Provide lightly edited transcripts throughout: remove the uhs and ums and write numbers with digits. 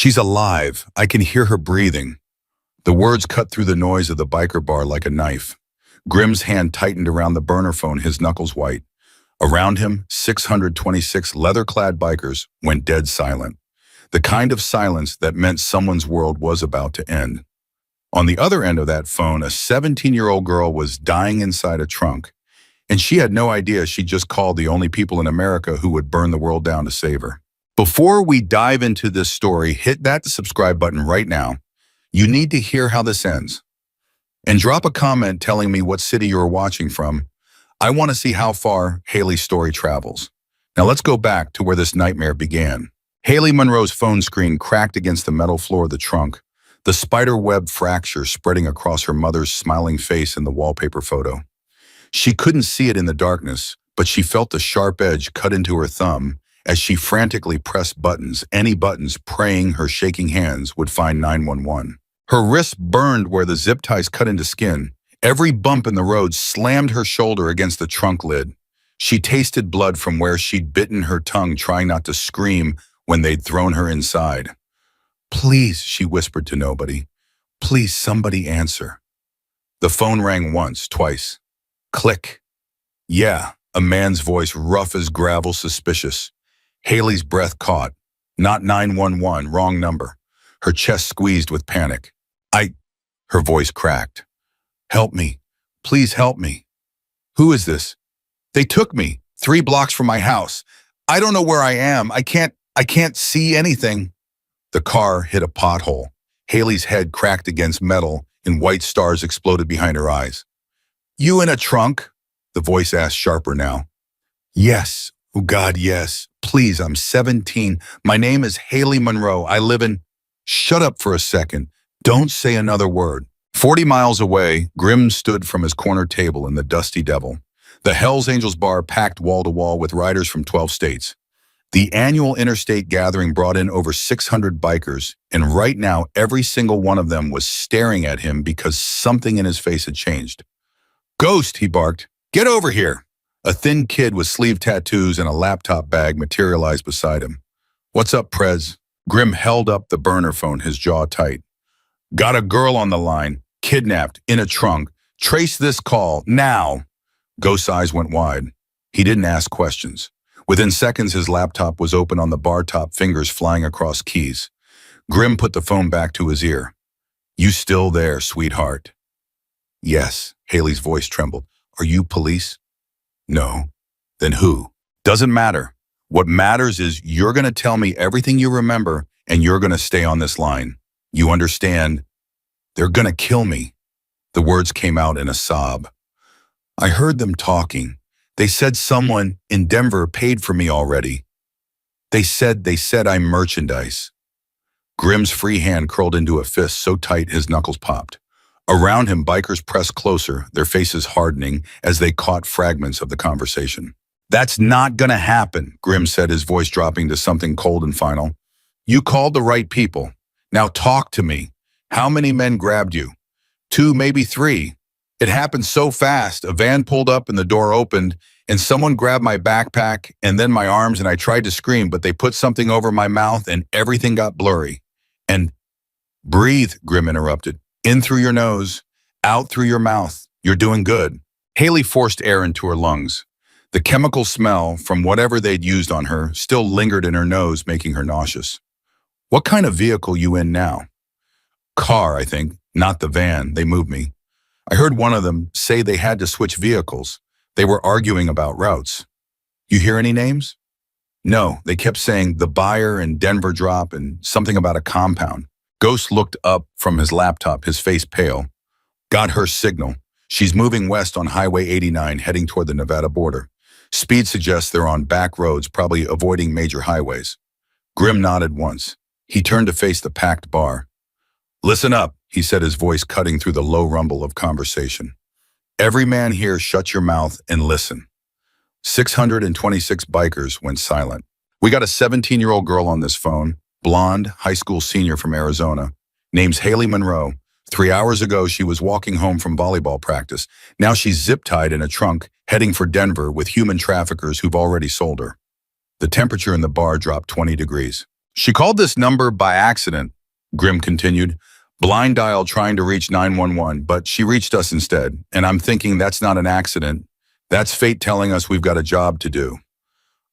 She's alive. I can hear her breathing. The words cut through the noise of the biker bar like a knife. Grimm's hand tightened around the burner phone, his knuckles white. Around him, 626 leather-clad bikers went dead silent. The kind of silence that meant someone's world was about to end. On the other end of that phone, a 17-year-old girl was dying inside a trunk, and she had no idea she just called the only people in America who would burn the world down to save her. Before we dive into this story, hit that subscribe button right now. You need to hear how this ends. And drop a comment telling me what city you're watching from. I want to see how far Hailey's story travels. Now let's go back to where this nightmare began. Hailey Monroe's phone screen cracked against the metal floor of the trunk, the spider web fracture spreading across her mother's smiling face in the wallpaper photo. She couldn't see it in the darkness, but she felt the sharp edge cut into her thumb as she frantically pressed buttons, any buttons, praying her shaking hands would find 911. Her wrist burned where the zip ties cut into skin. Every bump in the road slammed her shoulder against the trunk lid. She tasted blood from where she'd bitten her tongue, trying not to scream when they'd thrown her inside. "Please," she whispered to nobody. "Please, somebody answer." The phone rang once, twice. Click. Yeah, a man's voice, rough as gravel, suspicious. Hailey's breath caught. Not 911, wrong number. Her chest squeezed with panic. Her voice cracked. "Help me. Please help me." "Who is this?" "They took me 3 blocks from my house. I don't know where I am. I can't see anything." The car hit a pothole. Hailey's head cracked against metal and white stars exploded behind her eyes. "You in a trunk?" The voice asked, sharper now. "Yes. Oh God, yes. Please, I'm 17. My name is Hailey Monroe. I live in..." "Shut up for a second. Don't say another word." 40 miles away, Grimm stood from his corner table in the Dusty Devil, the Hells Angels bar packed wall to wall with riders from 12 states. The annual interstate gathering brought in over 600 bikers, and right now every single one of them was staring at him because something in his face had changed. "Ghost," he barked. "Get over here." A thin kid with sleeve tattoos and a laptop bag materialized beside him. "What's up, Prez?" Grimm held up the burner phone, his jaw tight. "Got a girl on the line, kidnapped, in a trunk. Trace this call, now." Ghost's eyes went wide. He didn't ask questions. Within seconds, his laptop was open on the bar top, fingers flying across keys. Grimm put the phone back to his ear. "You still there, sweetheart?" "Yes," Hailey's voice trembled. "Are you police?" "No." "Then who?" "Doesn't matter. What matters is you're going to tell me everything you remember, and you're going to stay on this line. You understand? They're going to kill me." The words came out in a sob. "I heard them talking. They said someone in Denver paid for me already. They said I'm merchandise." Grimm's free hand curled into a fist so tight his knuckles popped. Around him, bikers pressed closer, their faces hardening as they caught fragments of the conversation. "That's not gonna happen," Grimm said, his voice dropping to something cold and final. "You called the right people. Now talk to me. How many men grabbed you?" "2, maybe 3. It happened so fast. A van pulled up and the door opened, and someone grabbed my backpack and then my arms, and I tried to scream, but they put something over my mouth and everything got blurry. And..." "Breathe," Grimm interrupted. "In through your nose, out through your mouth. You're doing good." Hailey forced air into her lungs. The chemical smell from whatever they'd used on her still lingered in her nose, making her nauseous. "What kind of vehicle you in now?" "Car, I think. Not the van. They moved me. I heard one of them say they had to switch vehicles. They were arguing about routes." "You hear any names?" "No. They kept saying the buyer and Denver drop and something about a compound." Ghost looked up from his laptop, his face pale. "Got her signal. She's moving west on Highway 89, heading toward the Nevada border. Speed suggests they're on back roads, probably avoiding major highways." Grimm nodded once. He turned to face the packed bar. "Listen up," he said, his voice cutting through the low rumble of conversation. "Every man here, shut your mouth and listen." 626 bikers went silent. "We got a 17-year-old girl on this phone, blonde, high school senior from Arizona. Name's Hailey Monroe. 3 hours ago, she was walking home from volleyball practice. Now she's zip-tied in a trunk, heading for Denver with human traffickers who've already sold her." The temperature in the bar dropped 20 degrees. She called this number by accident, Grim continued. Blind dial trying to reach 911, but she reached us instead. And I'm thinking that's not an accident. That's fate telling us we've got a job to do.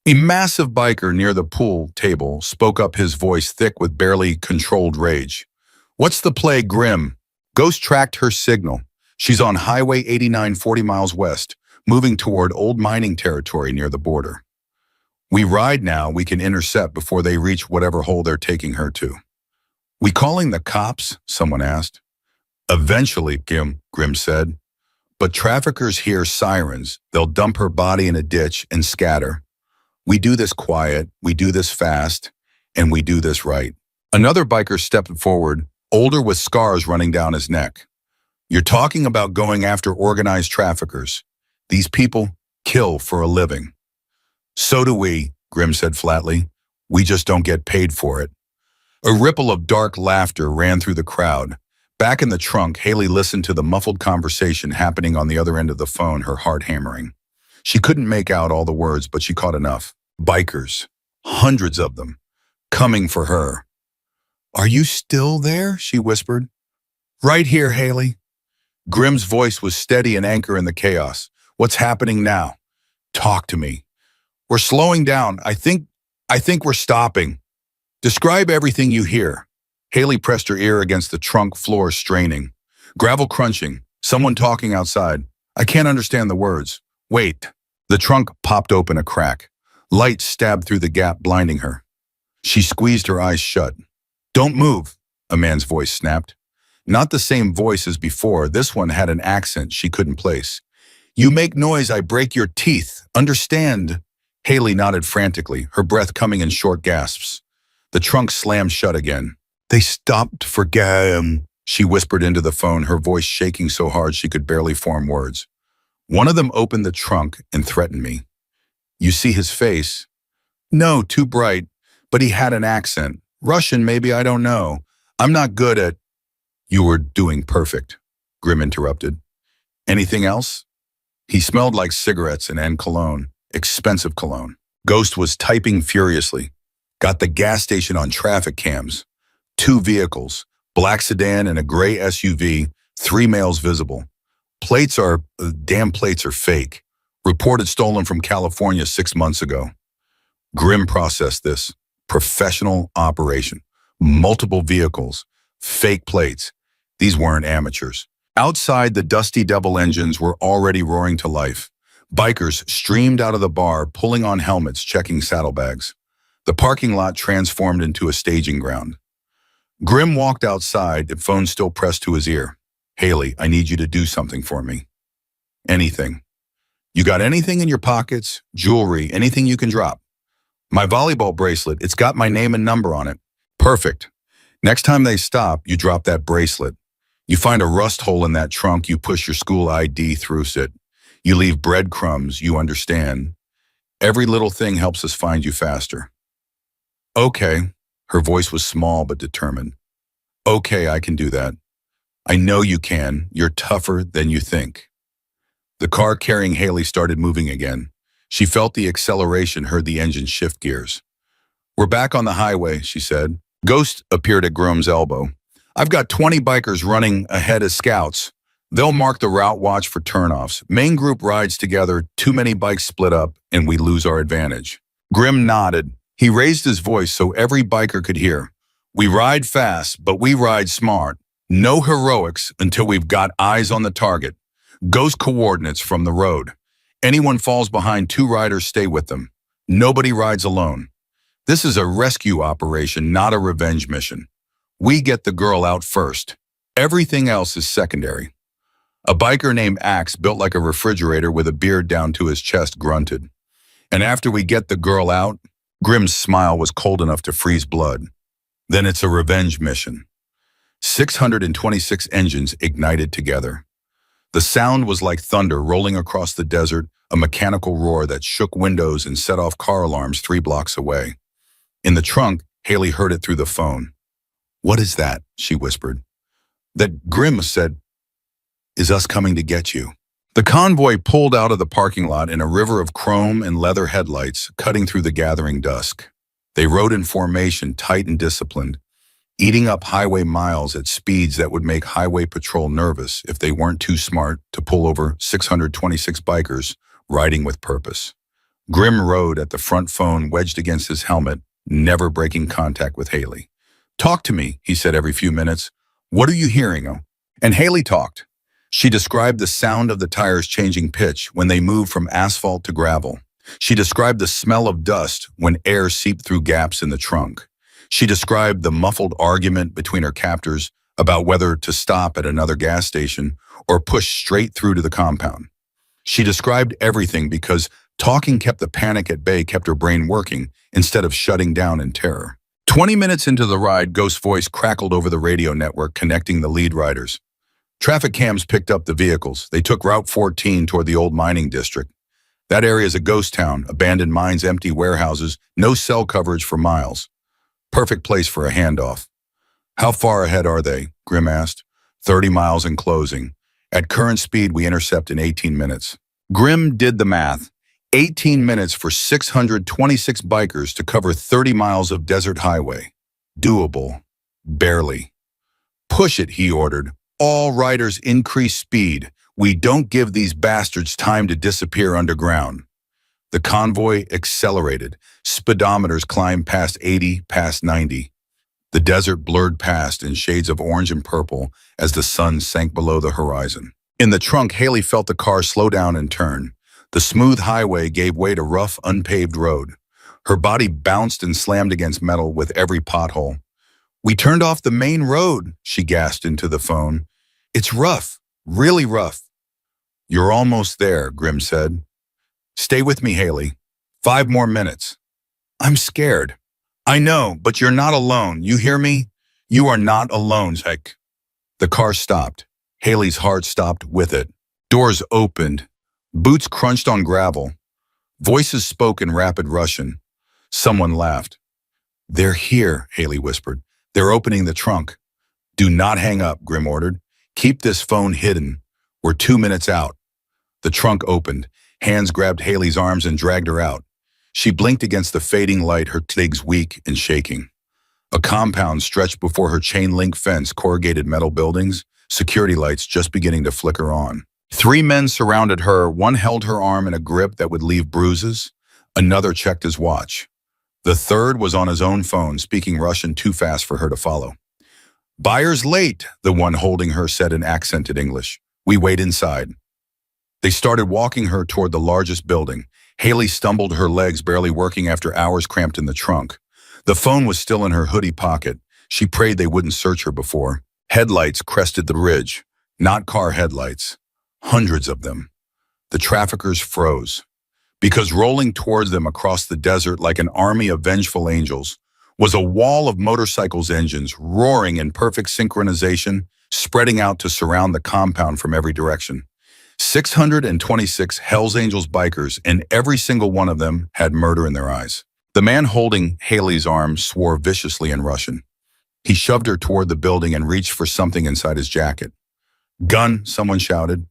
A massive biker near the pool table spoke up, his voice thick with barely controlled rage. What's the play, Grim? Ghost tracked her signal. She's on Highway 89 40 miles west, moving toward old mining territory near the border. We ride now, we can intercept before they reach whatever hole they're taking her to. We calling the cops? Someone asked. Eventually, Grim said. But traffickers hear sirens. They'll dump her body in a ditch and scatter. We do this quiet, we do this fast, and we do this right. Another biker stepped forward, older with scars running down his neck. You're talking about going after organized traffickers. These people kill for a living. So do we, Grim said flatly. We just don't get paid for it. A ripple of dark laughter ran through the crowd. Back in the trunk, Hailey listened to the muffled conversation happening on the other end of the phone, her heart hammering. She couldn't make out all the words, but she caught enough. Bikers, hundreds of them, coming for her. Are you still there? She whispered. Right here, Hailey. Grim's voice was steady, an anchor in the chaos. What's happening now? Talk to me. We're slowing down. I think we're stopping. Describe everything you hear. Hailey pressed her ear against the trunk floor, straining. Gravel crunching. Someone talking outside. I can't understand the words. Wait. The trunk popped open a crack. Light stabbed through the gap, blinding her. She squeezed her eyes shut. Don't move, a man's voice snapped. Not the same voice as before. This one had an accent she couldn't place. You make noise, I break your teeth. Understand? Hailey nodded frantically, her breath coming in short gasps. The trunk slammed shut again. They stopped for gas, she whispered into the phone, her voice shaking so hard she could barely form words. One of them opened the trunk and threatened me. You see his face? No, too bright, but he had an accent. Russian, maybe, I don't know. I'm not good at... You were doing perfect, Grim interrupted. Anything else? He smelled like cigarettes and cologne, expensive cologne. Ghost was typing furiously. Got the gas station on traffic cams. 2 vehicles, black sedan and a gray SUV, 3 males visible. Damn plates are fake. Reported stolen from California 6 months ago. Grim processed this. Professional operation. Multiple vehicles. Fake plates. These weren't amateurs. Outside, the dusty double engines were already roaring to life. Bikers streamed out of the bar, pulling on helmets, checking saddlebags. The parking lot transformed into a staging ground. Grim walked outside, the phone still pressed to his ear. Hailey, I need you to do something for me. Anything. You got anything in your pockets, jewelry, anything you can drop? My volleyball bracelet, it's got my name and number on it. Perfect. Next time they stop, you drop that bracelet. You find a rust hole in that trunk, you push your school ID through it. You leave breadcrumbs, you understand. Every little thing helps us find you faster. Okay. Her voice was small but determined. Okay, I can do that. I know you can. You're tougher than you think. The car carrying Hailey started moving again. She felt the acceleration, heard the engine shift gears. We're back on the highway, she said. Ghost appeared at Grim's elbow. I've got 20 bikers running ahead as scouts. They'll mark the route, watch for turnoffs. Main group rides together, too many bikes split up, and we lose our advantage. Grim nodded. He raised his voice so every biker could hear. We ride fast, but we ride smart. No heroics until we've got eyes on the target. Ghost coordinates from the road. Anyone falls behind 2 riders, stay with them. Nobody rides alone. This is a rescue operation, not a revenge mission. We get the girl out first. Everything else is secondary. A biker named Axe, built like a refrigerator with a beard down to his chest, grunted. And after we get the girl out, Grim's smile was cold enough to freeze blood. Then it's a revenge mission. 626 engines ignited together. The sound was like thunder rolling across the desert, a mechanical roar that shook windows and set off car alarms 3 blocks away. In the trunk, Hailey heard it through the phone. What is that? She whispered. That Grim said, is us coming to get you. The convoy pulled out of the parking lot in a river of chrome and leather headlights cutting through the gathering dusk. They rode in formation, tight and disciplined, eating up highway miles at speeds that would make highway patrol nervous if they weren't too smart to pull over 626 bikers riding with purpose. Grim rode at the front, phone wedged against his helmet, never breaking contact with Hailey. "Talk to me," he said every few minutes. "What are you hearing?" And Hailey talked. She described the sound of the tires changing pitch when they moved from asphalt to gravel. She described the smell of dust when air seeped through gaps in the trunk. She described the muffled argument between her captors about whether to stop at another gas station or push straight through to the compound. She described everything because talking kept the panic at bay, kept her brain working instead of shutting down in terror. 20 minutes into the ride, Ghost's voice crackled over the radio network connecting the lead riders. Traffic cams picked up the vehicles. They took Route 14 toward the old mining district. That area is a ghost town, abandoned mines, empty warehouses, no cell coverage for miles. Perfect place for a handoff. "How far ahead are they?" Grim asked. 30 miles and closing. "At current speed, we intercept in 18 minutes. Grim did the math. 18 minutes for 626 bikers to cover 30 miles of desert highway. Doable. Barely. "Push it," he ordered. "All riders increase speed. We don't give these bastards time to disappear underground." The convoy accelerated. Speedometers climbed past 80, past 90. The desert blurred past in shades of orange and purple as the sun sank below the horizon. In the trunk, Hailey felt the car slow down and turn. The smooth highway gave way to rough, unpaved road. Her body bounced and slammed against metal with every pothole. "We turned off the main road," she gasped into the phone. "It's rough, really rough." "You're almost there," Grim said. "Stay with me, Hailey. 5 more minutes." "I'm scared." "I know, but you're not alone. You hear me? You are not alone, Heck." The car stopped. Hailey's heart stopped with it. Doors opened. Boots crunched on gravel. Voices spoke in rapid Russian. Someone laughed. "They're here," Hailey whispered. "They're opening the trunk." "Do not hang up," Grim ordered. "Keep this phone hidden. We're 2 minutes out." The trunk opened. Hands grabbed Hailey's arms and dragged her out. She blinked against the fading light, her legs weak and shaking. A compound stretched before her chain-link fence, corrugated metal buildings, security lights just beginning to flicker on. 3 men surrounded her. One held her arm in a grip that would leave bruises. Another checked his watch. The third was on his own phone, speaking Russian too fast for her to follow. "Buyer's late," the one holding her said in accented English. "We wait inside." They started walking her toward the largest building. Hailey stumbled, her legs barely working after hours cramped in the trunk. The phone was still in her hoodie pocket. She prayed they wouldn't search her before. Headlights crested the ridge. Not car headlights. Hundreds of them. The traffickers froze. Because rolling towards them across the desert like an army of vengeful angels was a wall of motorcycles' engines roaring in perfect synchronization, spreading out to surround the compound from every direction. 626 Hells Angels bikers, and every single one of them had murder in their eyes. The man holding Hailey's arm swore viciously in Russian. He shoved her toward the building and reached for something inside his jacket. "Gun," someone shouted.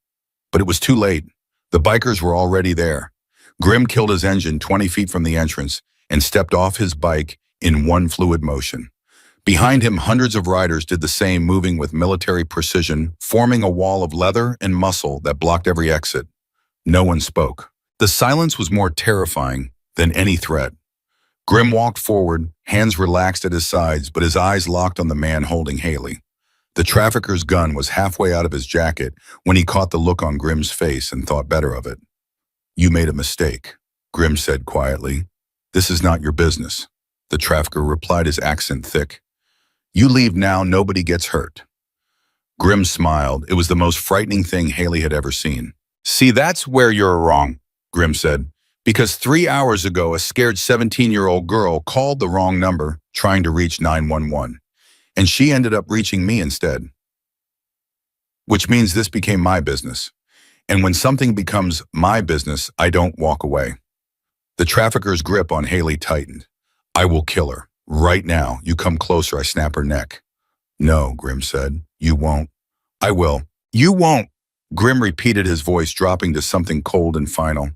But it was too late. The bikers were already there. Grim killed his engine 20 feet from the entrance and stepped off his bike in one fluid motion. Behind him, hundreds of riders did the same, moving with military precision, forming a wall of leather and muscle that blocked every exit. No one spoke. The silence was more terrifying than any threat. Grim walked forward, hands relaxed at his sides, but his eyes locked on the man holding Hailey. The trafficker's gun was halfway out of his jacket when he caught the look on Grim's face and thought better of it. "You made a mistake," Grim said quietly. "This is not your business." The trafficker replied, his accent thick. "You leave now, nobody gets hurt." Grim smiled. It was the most frightening thing Hailey had ever seen. "See, that's where you're wrong," Grim said. "Because 3 hours ago, a scared 17-year-old girl called the wrong number, trying to reach 911. And she ended up reaching me instead. Which means this became my business. And when something becomes my business, I don't walk away." The trafficker's grip on Hailey tightened. "I will kill her. Right now. You come closer, I snap her neck." "No," Grim said. "You won't." "I will." "You won't." Grim repeated, his voice dropping to something cold and final.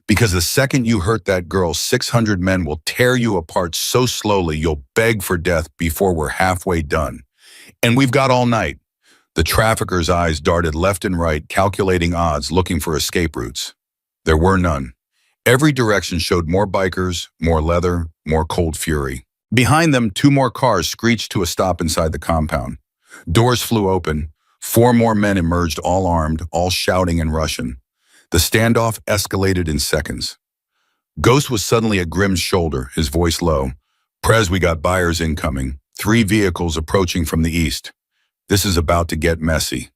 Because the second you hurt that girl, 600 men will tear you apart so slowly you'll beg for death before we're halfway done. And we've got all night. The trafficker's eyes darted left and right, calculating odds, looking for escape routes. There were none. Every direction showed more bikers, more leather, more cold fury. Behind them, two more cars screeched to a stop inside the compound. Doors flew open. Four more men emerged, all armed, all shouting in Russian. The standoff escalated in seconds. Ghost was suddenly at Grimm's shoulder, his voice low. "Prez, we got buyers incoming. 3 vehicles approaching from the east. This is about to get messy."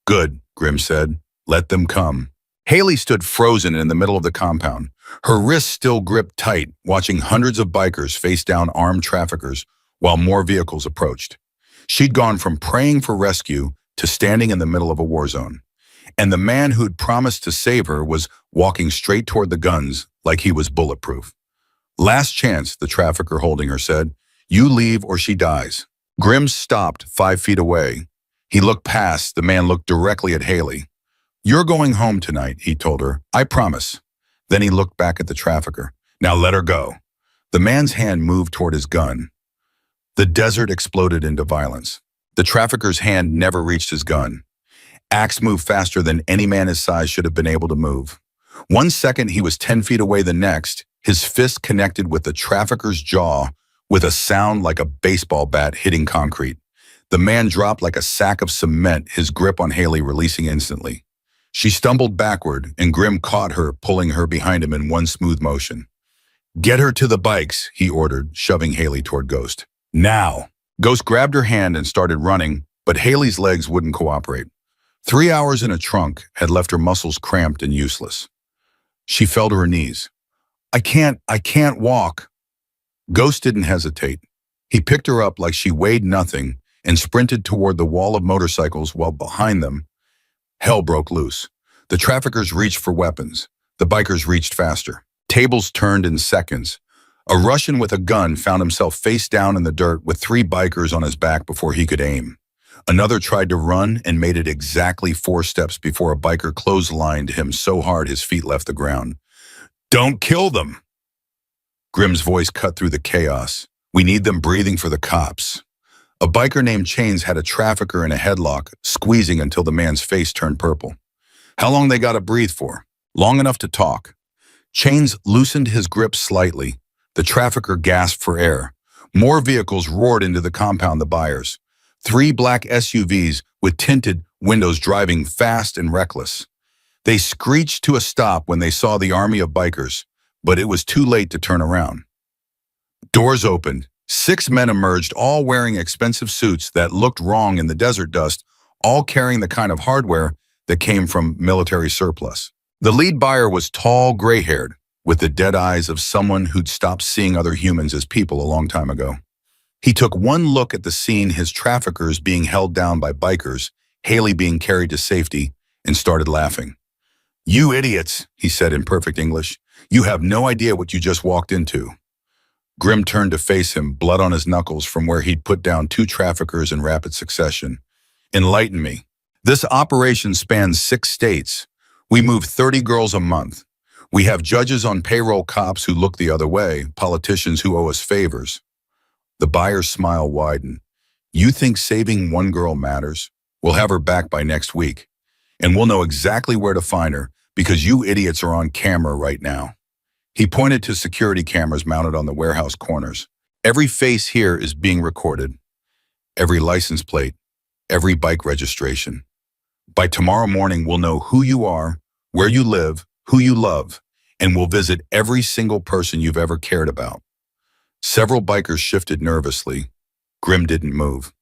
"Good," Grimm said. "Let them come." Hailey stood frozen in the middle of the compound, her wrists still gripped tight, watching hundreds of bikers face down armed traffickers while more vehicles approached. She'd gone from praying for rescue to standing in the middle of a war zone. And the man who'd promised to save her was walking straight toward the guns like he was bulletproof. "Last chance," the trafficker holding her said. "You leave or she dies." Grimm stopped 5 feet away. He looked past. The man looked directly at Hailey. "You're going home tonight," he told her. "I promise." Then he looked back at the trafficker. "Now let her go." The man's hand moved toward his gun. The desert exploded into violence. The trafficker's hand never reached his gun. Axe moved faster than any man his size should have been able to move. 1 second he was 10 feet away, the next, his fist connected with the trafficker's jaw with a sound like a baseball bat hitting concrete. The man dropped like a sack of cement, his grip on Hailey releasing instantly. She stumbled backward, and Grimm caught her, pulling her behind him in one smooth motion. "Get her to the bikes," he ordered, shoving Hailey toward Ghost. "Now!" Ghost grabbed her hand and started running, but Hailey's legs wouldn't cooperate. 3 hours in a trunk had left her muscles cramped and useless. She fell to her knees. I can't walk." Ghost didn't hesitate. He picked her up like she weighed nothing and sprinted toward the wall of motorcycles while behind them, hell broke loose. The traffickers reached for weapons. The bikers reached faster. Tables turned in seconds. A Russian with a gun found himself face down in the dirt with 3 bikers on his back before he could aim. Another tried to run and made it exactly 4 steps before a biker clotheslined him so hard his feet left the ground. "Don't kill them!" Grimm's voice cut through the chaos. "We need them breathing for the cops." A biker named Chains had a trafficker in a headlock, squeezing until the man's face turned purple. How long they gotta breathe for? Long enough to talk. Chains loosened his grip slightly. The trafficker gasped for air. More vehicles roared into the compound, the buyers. 3 black SUVs with tinted windows driving fast and reckless. They screeched to a stop when they saw the army of bikers, but it was too late to turn around. Doors opened. 6 men emerged, all wearing expensive suits that looked wrong in the desert dust, all carrying the kind of hardware that came from military surplus. The lead buyer was tall, gray-haired, with the dead eyes of someone who'd stopped seeing other humans as people a long time ago. He took one look at the scene, his traffickers being held down by bikers, Hailey being carried to safety, and started laughing. "You idiots," he said in perfect English. "You have no idea what you just walked into." Grimm turned to face him, blood on his knuckles from where he'd put down 2 traffickers in rapid succession. "Enlighten me. This operation spans 6 states. We move 30 girls a month. We have judges on payroll, cops who look the other way, politicians who owe us favors." The buyer's smile widened. "You think saving 1 girl matters? We'll have her back by next week. And we'll know exactly where to find her because you idiots are on camera right now." He pointed to security cameras mounted on the warehouse corners. "Every face here is being recorded. Every license plate, every bike registration. By tomorrow morning, we'll know who you are, where you live, who you love, and we'll visit every single person you've ever cared about." Several bikers shifted nervously. Grimm didn't move.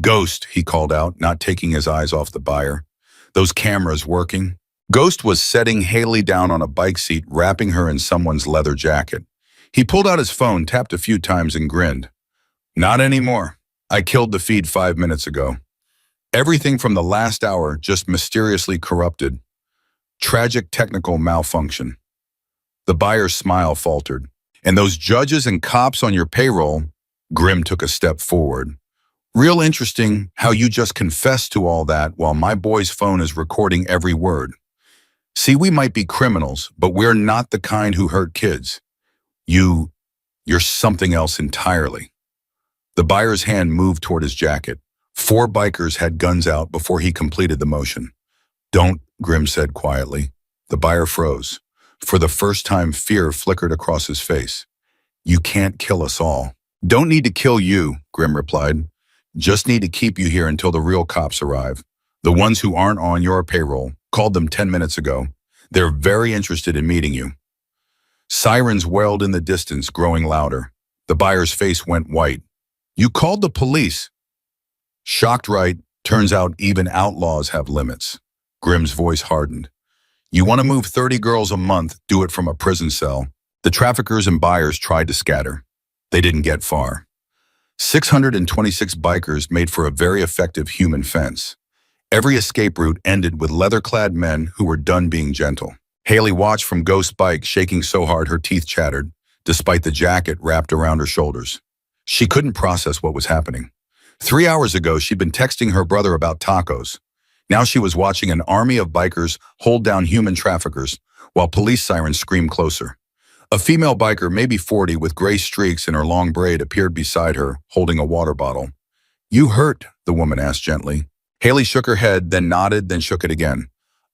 "Ghost," he called out, not taking his eyes off the buyer. "Those cameras working?" Ghost was setting Hailey down on a bike seat, wrapping her in someone's leather jacket. He pulled out his phone, tapped a few times, and grinned. "Not anymore. I killed the feed 5 minutes ago. Everything from the last hour just mysteriously corrupted. Tragic technical malfunction." The buyer's smile faltered. "And those judges and cops on your payroll?" Grimm took a step forward. "Real interesting how you just confessed to all that while my boy's phone is recording every word." See, we might be criminals, but we're not the kind who hurt kids. You, you're something else entirely. The buyer's hand moved toward his jacket. 4 bikers had guns out before he completed the motion. Don't, Grim said quietly. The buyer froze. For the first time, fear flickered across his face. You can't kill us all. Don't need to kill you, Grim replied. Just need to keep you here until the real cops arrive. The ones who aren't on your payroll. Called them 10 minutes ago. They're very interested in meeting you. Sirens wailed in the distance, growing louder. The buyer's face went white. You called the police? Shocked, right? Turns out even outlaws have limits. Grim's voice hardened. You want to move 30 girls a month, do it from a prison cell. The traffickers and buyers tried to scatter. They didn't get far. 626 bikers made for a very effective human fence. Every escape route ended with leather-clad men who were done being gentle. Hailey watched from Ghost Bike, shaking so hard her teeth chattered, despite the jacket wrapped around her shoulders. She couldn't process what was happening. 3 hours ago, she'd been texting her brother about tacos. Now she was watching an army of bikers hold down human traffickers, while police sirens screamed closer. A female biker, maybe 40, with gray streaks in her long braid, appeared beside her, holding a water bottle. You hurt? The woman asked gently. Hailey shook her head, then nodded, then shook it again.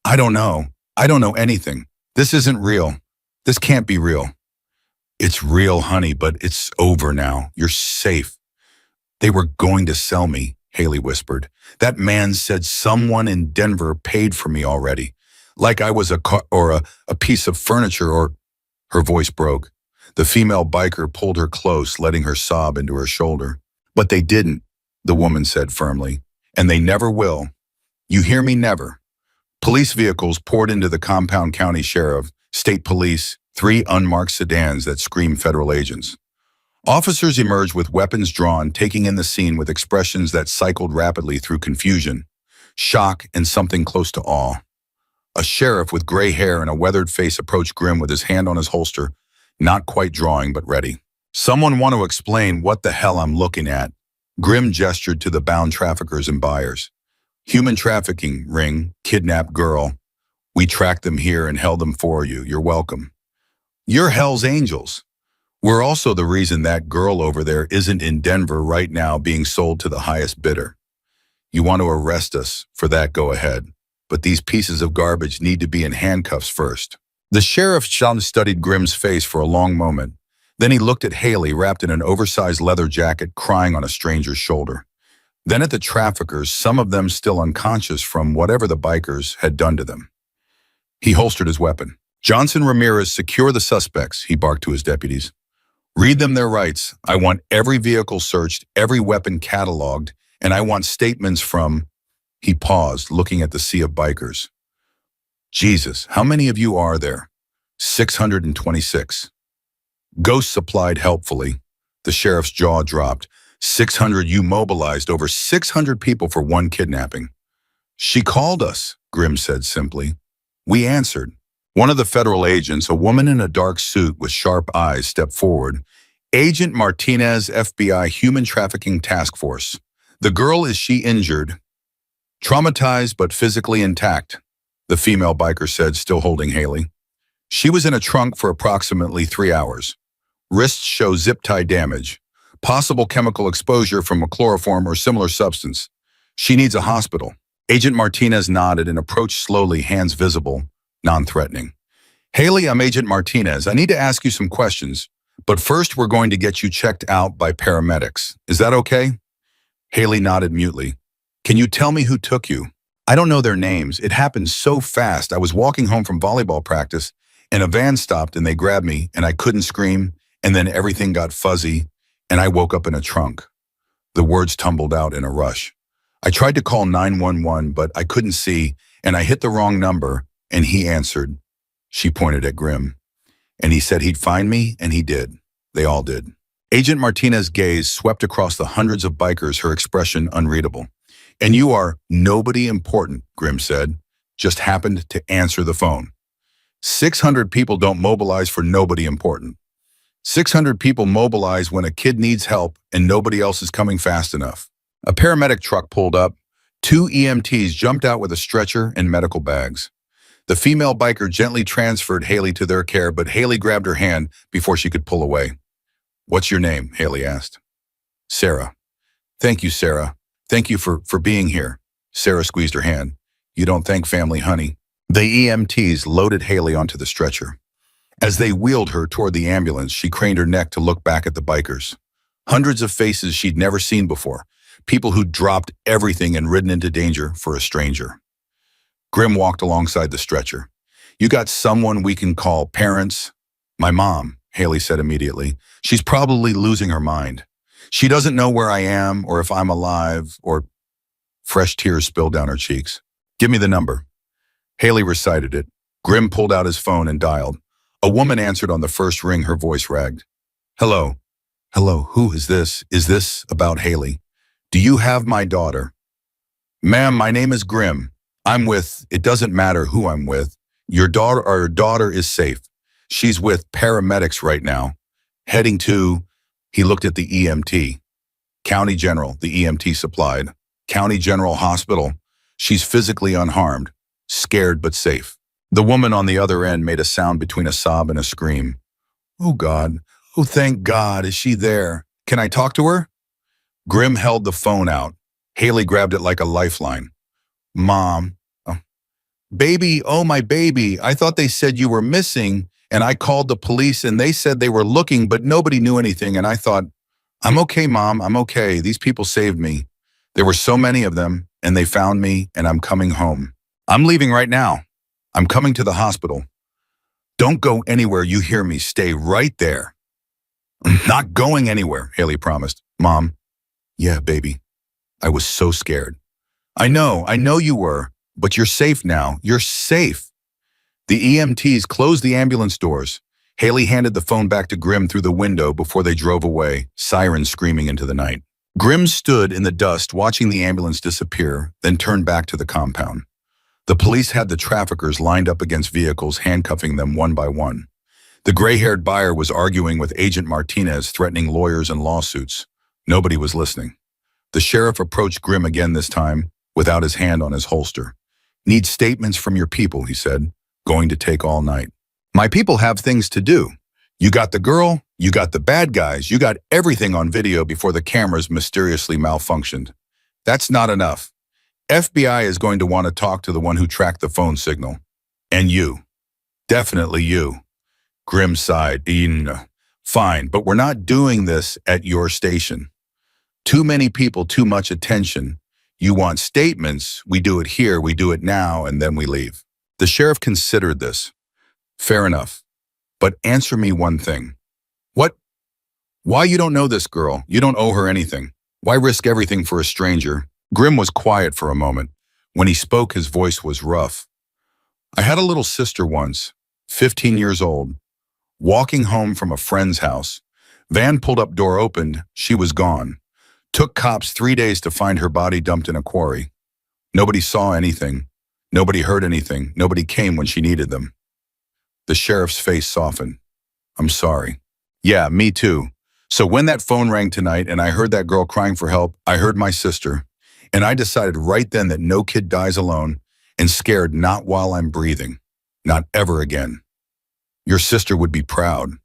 I don't know. I don't know anything. This isn't real. This can't be real. It's real, honey, but it's over now. You're safe. They were going to sell me, Hailey whispered. That man said someone in Denver paid for me already. Like I was a car or a piece of furniture or... Her voice broke. The female biker pulled her close, letting her sob into her shoulder. But they didn't, the woman said firmly. And they never will. You hear me? Never. Police vehicles poured into the compound. County sheriff, state police, 3 unmarked sedans that screamed federal agents. Officers emerged with weapons drawn, taking in the scene with expressions that cycled rapidly through confusion, shock, and something close to awe. A sheriff with gray hair and a weathered face approached Grim with his hand on his holster, not quite drawing but ready. Someone want to explain what the hell I'm looking at? Grim gestured to the bound traffickers and buyers. Human trafficking ring, kidnapped girl. We tracked them here and held them for you. You're welcome. You're Hell's Angels. We're also the reason that girl over there isn't in Denver right now being sold to the highest bidder. You want to arrest us for that, go ahead. But these pieces of garbage need to be in handcuffs first. The sheriff studied Grim's face for a long moment. Then he looked at Hailey, wrapped in an oversized leather jacket, crying on a stranger's shoulder. Then at the traffickers, some of them still unconscious from whatever the bikers had done to them. He holstered his weapon. Johnson Ramirez, secure the suspects, he barked to his deputies. Read them their rights. I want every vehicle searched, every weapon cataloged, and I want statements from... He paused, looking at the sea of bikers. Jesus, how many of you are there? 626. Ghost supplied helpfully. The sheriff's jaw dropped. 600 you mobilized, over 600 people for one kidnapping. She called us, Grim said simply. We answered. One of the federal agents, a woman in a dark suit with sharp eyes, stepped forward. Agent Martinez, FBI Human Trafficking Task Force. The girl, is she injured? Traumatized but physically intact, the female biker said, still holding Hailey. She was in a trunk for approximately 3 hours. Wrists show zip-tie damage. Possible chemical exposure from a chloroform or similar substance. She needs a hospital. Agent Martinez nodded and approached slowly, hands visible, non-threatening. Hailey, I'm Agent Martinez. I need to ask you some questions, but first we're going to get you checked out by paramedics. Is that okay? Hailey nodded mutely. Can you tell me who took you? I don't know their names. It happened so fast. I was walking home from volleyball practice and a van stopped and they grabbed me and I couldn't scream and then everything got fuzzy and I woke up in a trunk. The words tumbled out in a rush. I tried to call 911 but I couldn't see and I hit the wrong number and he answered. She pointed at Grim. And he said he'd find me and he did. They all did. Agent Martinez's gaze swept across the hundreds of bikers, her expression unreadable. And you are nobody important, Grim said, just happened to answer the phone. 600 people don't mobilize for nobody important. 600 people mobilize when a kid needs help and nobody else is coming fast enough. A paramedic truck pulled up. 2 EMTs jumped out with a stretcher and medical bags. The female biker gently transferred Hailey to their care, but Hailey grabbed her hand before she could pull away. "What's your name?" Hailey asked. "Sarah." "Thank you, Sarah. Thank you for being here." Sarah squeezed her hand. "You don't thank family, honey." The EMTs loaded Hailey onto the stretcher. As they wheeled her toward the ambulance, she craned her neck to look back at the bikers. Hundreds of faces she'd never seen before. People who'd dropped everything and ridden into danger for a stranger. Grim walked alongside the stretcher. "You got someone we can call parents?" "My mom," Hailey said immediately. "She's probably losing her mind. She doesn't know where I am or if I'm alive or..." Fresh tears spilled down her cheeks. "Give me the number." Hailey recited it. Grim pulled out his phone and dialed. A woman answered on the first ring, her voice ragged. "Hello." "Hello, who is this? Is this about Hailey? Do you have my daughter?" "Ma'am, my name is Grim. It doesn't matter who I'm with. Your daughter is safe. She's with paramedics right now. Heading to..." He looked at the EMT. "County General," the EMT supplied. "County General Hospital. She's physically unharmed. Scared but safe." The woman on the other end made a sound between a sob and a scream. "Oh God. Oh, thank God. Is she there? Can I talk to her?" Grim held the phone out. Hailey grabbed it like a lifeline. "Mom. Oh. Baby, oh my baby. I thought they said you were missing, and I called the police and they said they were looking, but nobody knew anything, and I thought, I'm okay, Mom. I'm okay. These people saved me. There were so many of them, and they found me, and I'm coming home. I'm leaving right now. I'm coming to the hospital. Don't go anywhere, you hear me. Stay right there." "I'm not going anywhere," Hailey promised. "Mom." "Yeah, baby. I was so scared." I know you were, but you're safe now. You're safe." The EMTs closed the ambulance doors. Hailey handed the phone back to Grim through the window before they drove away, sirens screaming into the night. Grim stood in the dust watching the ambulance disappear, then turned back to the compound. The police had the traffickers lined up against vehicles, handcuffing them one by one. The gray-haired buyer was arguing with Agent Martinez, threatening lawyers and lawsuits. Nobody was listening. The sheriff approached Grim again this time, without his hand on his holster. "Need statements from your people," he said. "Going to take all night." "My people have things to do. You got the girl, you got the bad guys, you got everything on video before the cameras mysteriously malfunctioned. That's not enough. FBI is going to want to talk to the one who tracked the phone signal. And you. Definitely you." Grim sighed. "Fine, but we're not doing this at your station. Too many people, too much attention. You want statements, we do it here, we do it now, and then we leave." The sheriff considered this. "Fair enough. But answer me one thing. What? Why you don't know this girl? You don't owe her anything. Why risk everything for a stranger?" Grim was quiet for a moment. When he spoke, his voice was rough. "I had a little sister once, 15 years old, walking home from a friend's house. Van pulled up, door opened, she was gone. Took cops 3 days to find her body dumped in a quarry. Nobody saw anything. Nobody heard anything. Nobody came when she needed them." The sheriff's face softened. "I'm sorry." "Yeah, me too. So when that phone rang tonight and I heard that girl crying for help, I heard my sister. And I decided right then that no kid dies alone and scared not while I'm breathing. Not ever again. Your sister would be proud.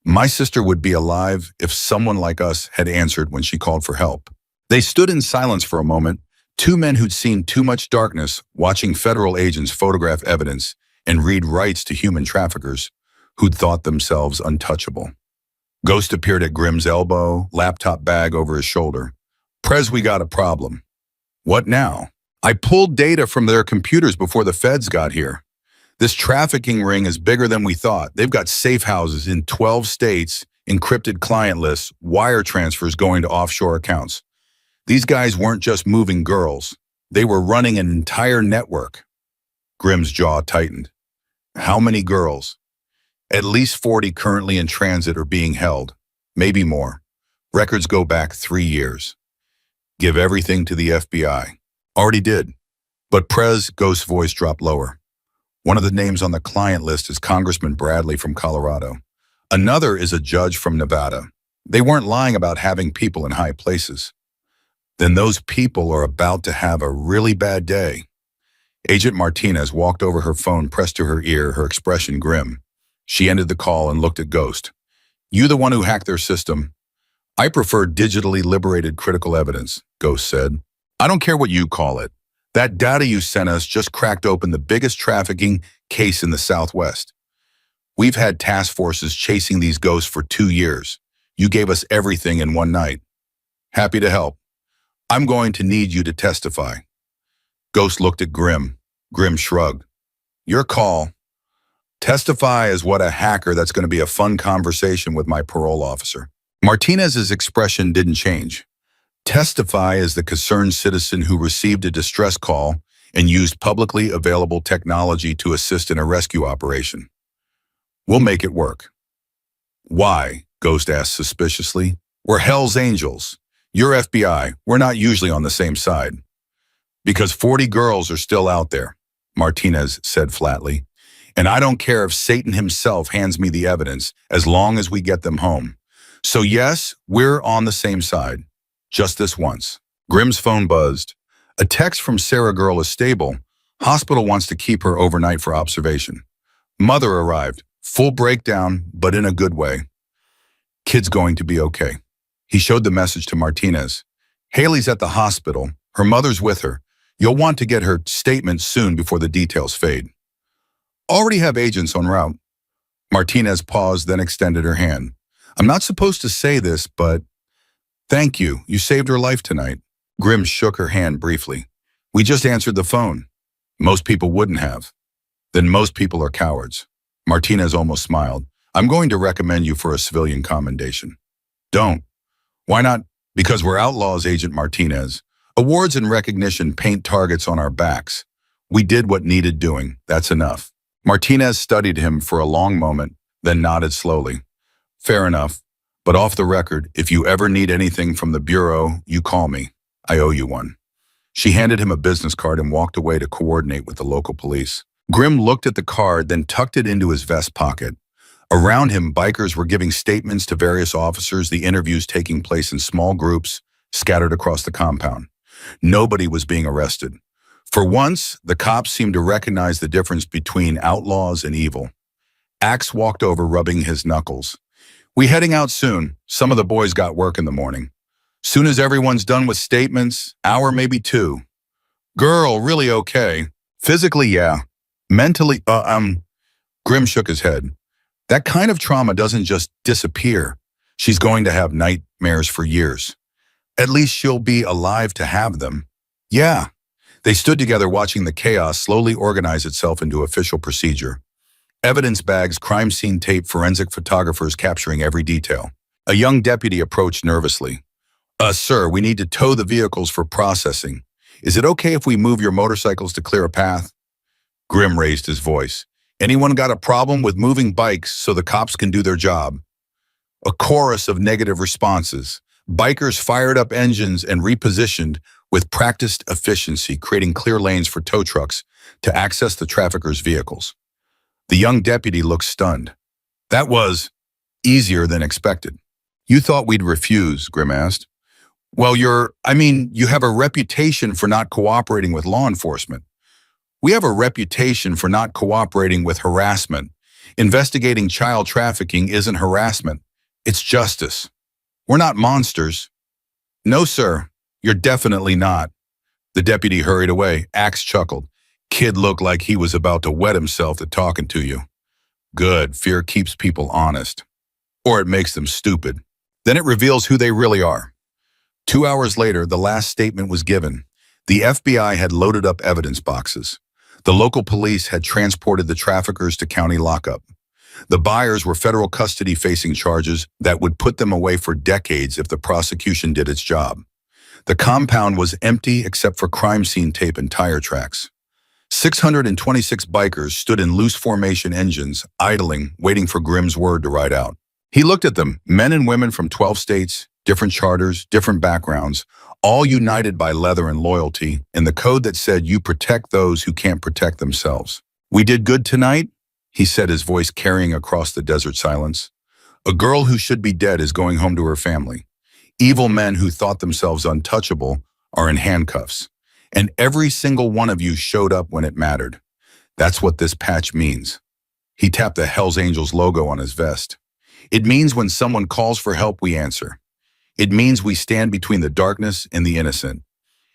My sister would be alive if someone like us had answered when she called for help." They stood in silence for a moment, two men who'd seen too much darkness, watching federal agents photograph evidence and read rights to human traffickers who'd thought themselves untouchable. Ghost appeared at Grim's elbow, laptop bag over his shoulder. "Prez, we got a problem." "What now?" "I pulled data from their computers before the feds got here. This trafficking ring is bigger than we thought. They've got safe houses in 12 states, encrypted client lists, wire transfers going to offshore accounts. These guys weren't just moving girls. They were running an entire network." Grim's jaw tightened. "How many girls?" "At least 40 currently in transit or being held. Maybe more. Records go back 3 years. Give everything to the FBI." "Already did." "But Prez," Ghost's voice dropped lower. "One of the names on the client list is Congressman Bradley from Colorado. Another is a judge from Nevada. They weren't lying about having people in high places. Then those people are about to have a really bad day. Agent Martinez walked over, her phone pressed to her ear, her expression grim. She ended the call and looked at Ghost. "You the one who hacked their system?" "I prefer digitally liberated critical evidence," Ghost said. "I don't care what you call it. That data you sent us just cracked open the biggest trafficking case in the Southwest. We've had task forces chasing these ghosts for 2 years. You gave us everything in one night." "Happy to help. I'm going to need you to testify." Ghost looked at Grim. Grim shrugged. "Your call. Testify as what, a hacker? That's going to be a fun conversation with my parole officer." Martinez's expression didn't change. "Testify as the concerned citizen who received a distress call and used publicly available technology to assist in a rescue operation. We'll make it work." "Why?" Ghost asked suspiciously. "We're Hell's Angels. You're FBI. We're not usually on the same side." "Because 40 girls are still out there," Martinez said flatly. "And I don't care if Satan himself hands me the evidence, as long as we get them home. So yes, we're on the same side. Just this once." Grim's phone buzzed. "A text from Sarah Girl is stable. Hospital wants to keep her overnight for observation. Mother arrived. Full breakdown, but in a good way. Kid's going to be okay." He showed the message to Martinez. "Hailey's at the hospital. Her mother's with her. You'll want to get her statement soon before the details fade." "Already have agents en route." Martinez paused, then extended her hand. "I'm not supposed to say this, but thank you. You saved her life tonight." Grim shook her hand briefly. "We just answered the phone. Most people wouldn't have." "Then most people are cowards." Martinez almost smiled. "I'm going to recommend you for a civilian commendation." "Don't." "Why not?" "Because we're outlaws, Agent Martinez. Awards and recognition paint targets on our backs. We did what needed doing. That's enough." Martinez studied him for a long moment, then nodded slowly. "Fair enough. But off the record, if you ever need anything from the Bureau, you call me. I owe you one." She handed him a business card and walked away to coordinate with the local police. Grim looked at the card, then tucked it into his vest pocket. Around him, bikers were giving statements to various officers, the interviews taking place in small groups scattered across the compound. Nobody was being arrested. For once, the cops seemed to recognize the difference between outlaws and evil. Axe walked over, rubbing his knuckles. "We heading out soon. Some of the boys got work in the morning. Soon as everyone's done with statements, hour, maybe two." "Girl, really okay?" "Physically, yeah. Mentally, Grim shook his head. "That kind of trauma doesn't just disappear. She's going to have nightmares for years. At least she'll be alive to have them." "Yeah." They stood together, watching the chaos slowly organize itself into official procedure. Evidence bags, crime scene tape, forensic photographers capturing every detail. A young deputy approached nervously. Sir, we need to tow the vehicles for processing. Is it okay if we move your motorcycles to clear a path?" Grim raised his voice. "Anyone got a problem with moving bikes so the cops can do their job?" A chorus of negative responses. Bikers fired up engines and repositioned with practiced efficiency, creating clear lanes for tow trucks to access the traffickers' vehicles. The young deputy looked stunned. "That was easier than expected." "You thought we'd refuse?" Grim asked. "Well, you have a reputation for not cooperating with law enforcement. We have a reputation for not cooperating with harassment. Investigating child trafficking isn't harassment. It's justice. We're not monsters." "No, sir, you're definitely not." The deputy hurried away. Axe chuckled. "Kid looked like he was about to wet himself to talking to you." "Good. Fear keeps people honest. Or it makes them stupid. Then it reveals who they really are." 2 hours later, the last statement was given. The FBI had loaded up evidence boxes. The local police had transported the traffickers to county lockup. The buyers were federal custody, facing charges that would put them away for decades if the prosecution did its job. The compound was empty except for crime scene tape and tire tracks. 626 bikers stood in loose formation, engines idling, waiting for Grim's word to ride out. He looked at them, men and women from 12 states, different charters, different backgrounds, all united by leather and loyalty, and the code that said you protect those who can't protect themselves. "We did good tonight," he said, his voice carrying across the desert silence. "A girl who should be dead is going home to her family. Evil men who thought themselves untouchable are in handcuffs. And every single one of you showed up when it mattered. That's what this patch means. He tapped the Hells Angels logo on his vest. It means when someone calls for help, we answer. It means we stand between the darkness and the innocent.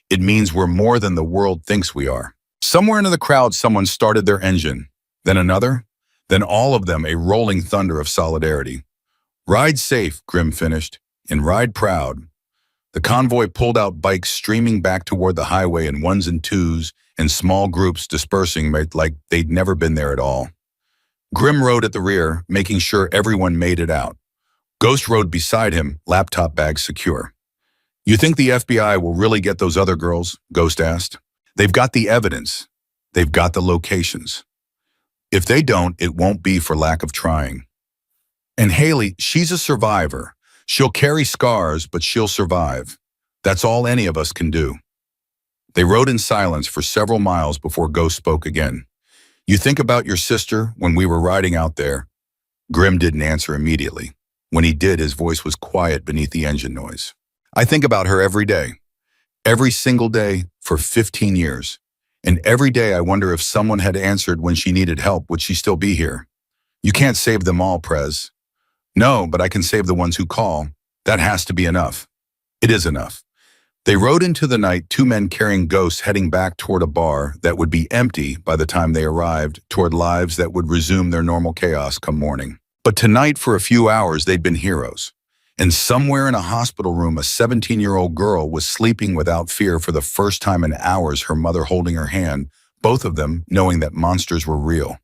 It means we're more than the world thinks we are. Somewhere in the crowd, someone started their engine, then another, then all of them a rolling thunder of solidarity. Ride safe, Grim finished, and ride proud. The convoy pulled out, bikes streaming back toward the highway in ones and twos, and small groups dispersing like they'd never been there at all. Grim rode at the rear, making sure everyone made it out. Ghost rode beside him, laptop bag secure. "You think the FBI will really get those other girls?" Ghost asked. "They've got the evidence. They've got the locations. If they don't, it won't be for lack of trying. And Hailey, she's a survivor. She'll carry scars, but she'll survive. That's all any of us can do." They rode in silence for several miles before Ghost spoke again. "You think about your sister when we were riding out there?" Grim didn't answer immediately. When he did, his voice was quiet beneath the engine noise. "I think about her every day. Every single day for 15 years. And every day I wonder if someone had answered when she needed help, would she still be here? You can't save them all, Prez. No, but I can save the ones who call. That has to be enough." It is enough. They rode into the night, two men carrying Ghosts heading back toward a bar that would be empty by the time they arrived, toward lives that would resume their normal chaos come morning. But tonight, for a few hours, they'd been heroes. And somewhere in a hospital room, a 17-year-old girl was sleeping without fear for the first time in hours, her mother holding her hand, both of them knowing that monsters were real.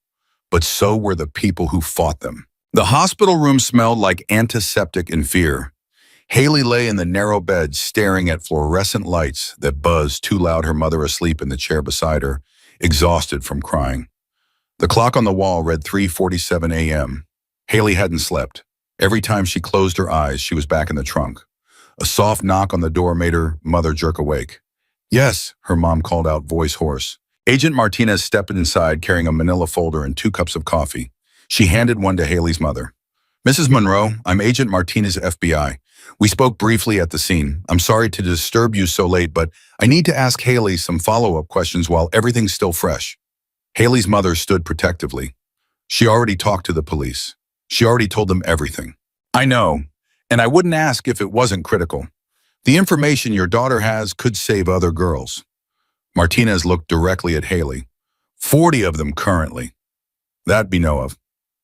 But so were the people who fought them. The hospital room smelled like antiseptic and fear. Hailey lay in the narrow bed, staring at fluorescent lights that buzzed too loud, her mother asleep in the chair beside her, exhausted from crying. The clock on the wall read 3:47 a.m. Hailey hadn't slept. Every time she closed her eyes, she was back in the trunk. A soft knock on the door made her mother jerk awake. "Yes," her mom called out, voice hoarse. Agent Martinez stepped inside, carrying a manila folder and 2 cups of coffee. She handed one to Hailey's mother. "Mrs. Monroe, I'm Agent Martinez, FBI. We spoke briefly at the scene. I'm sorry to disturb you so late, but I need to ask Hailey some follow-up questions while everything's still fresh." Hailey's mother stood protectively. She already talked to the police. She already told them everything. "I know, and I wouldn't ask if it wasn't critical. The information your daughter has could save other girls." Martinez looked directly at Hailey. 40 of them currently. That be know of.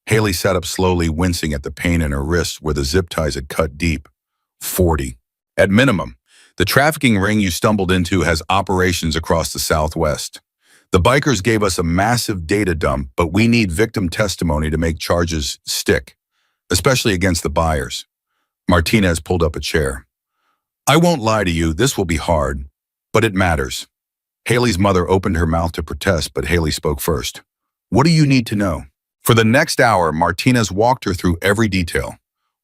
Hailey sat up slowly, wincing at the pain in her wrist where the zip ties had cut deep. 40. At minimum, the trafficking ring you stumbled into has operations across the Southwest. The bikers gave us a massive data dump, but we need victim testimony to make charges stick, especially against the buyers. Martinez pulled up a chair. "I won't lie to you, this will be hard, but it matters." Hailey's mother opened her mouth to protest, but Hailey spoke first. "What do you need to know?" For the next hour, Martinez walked her through every detail.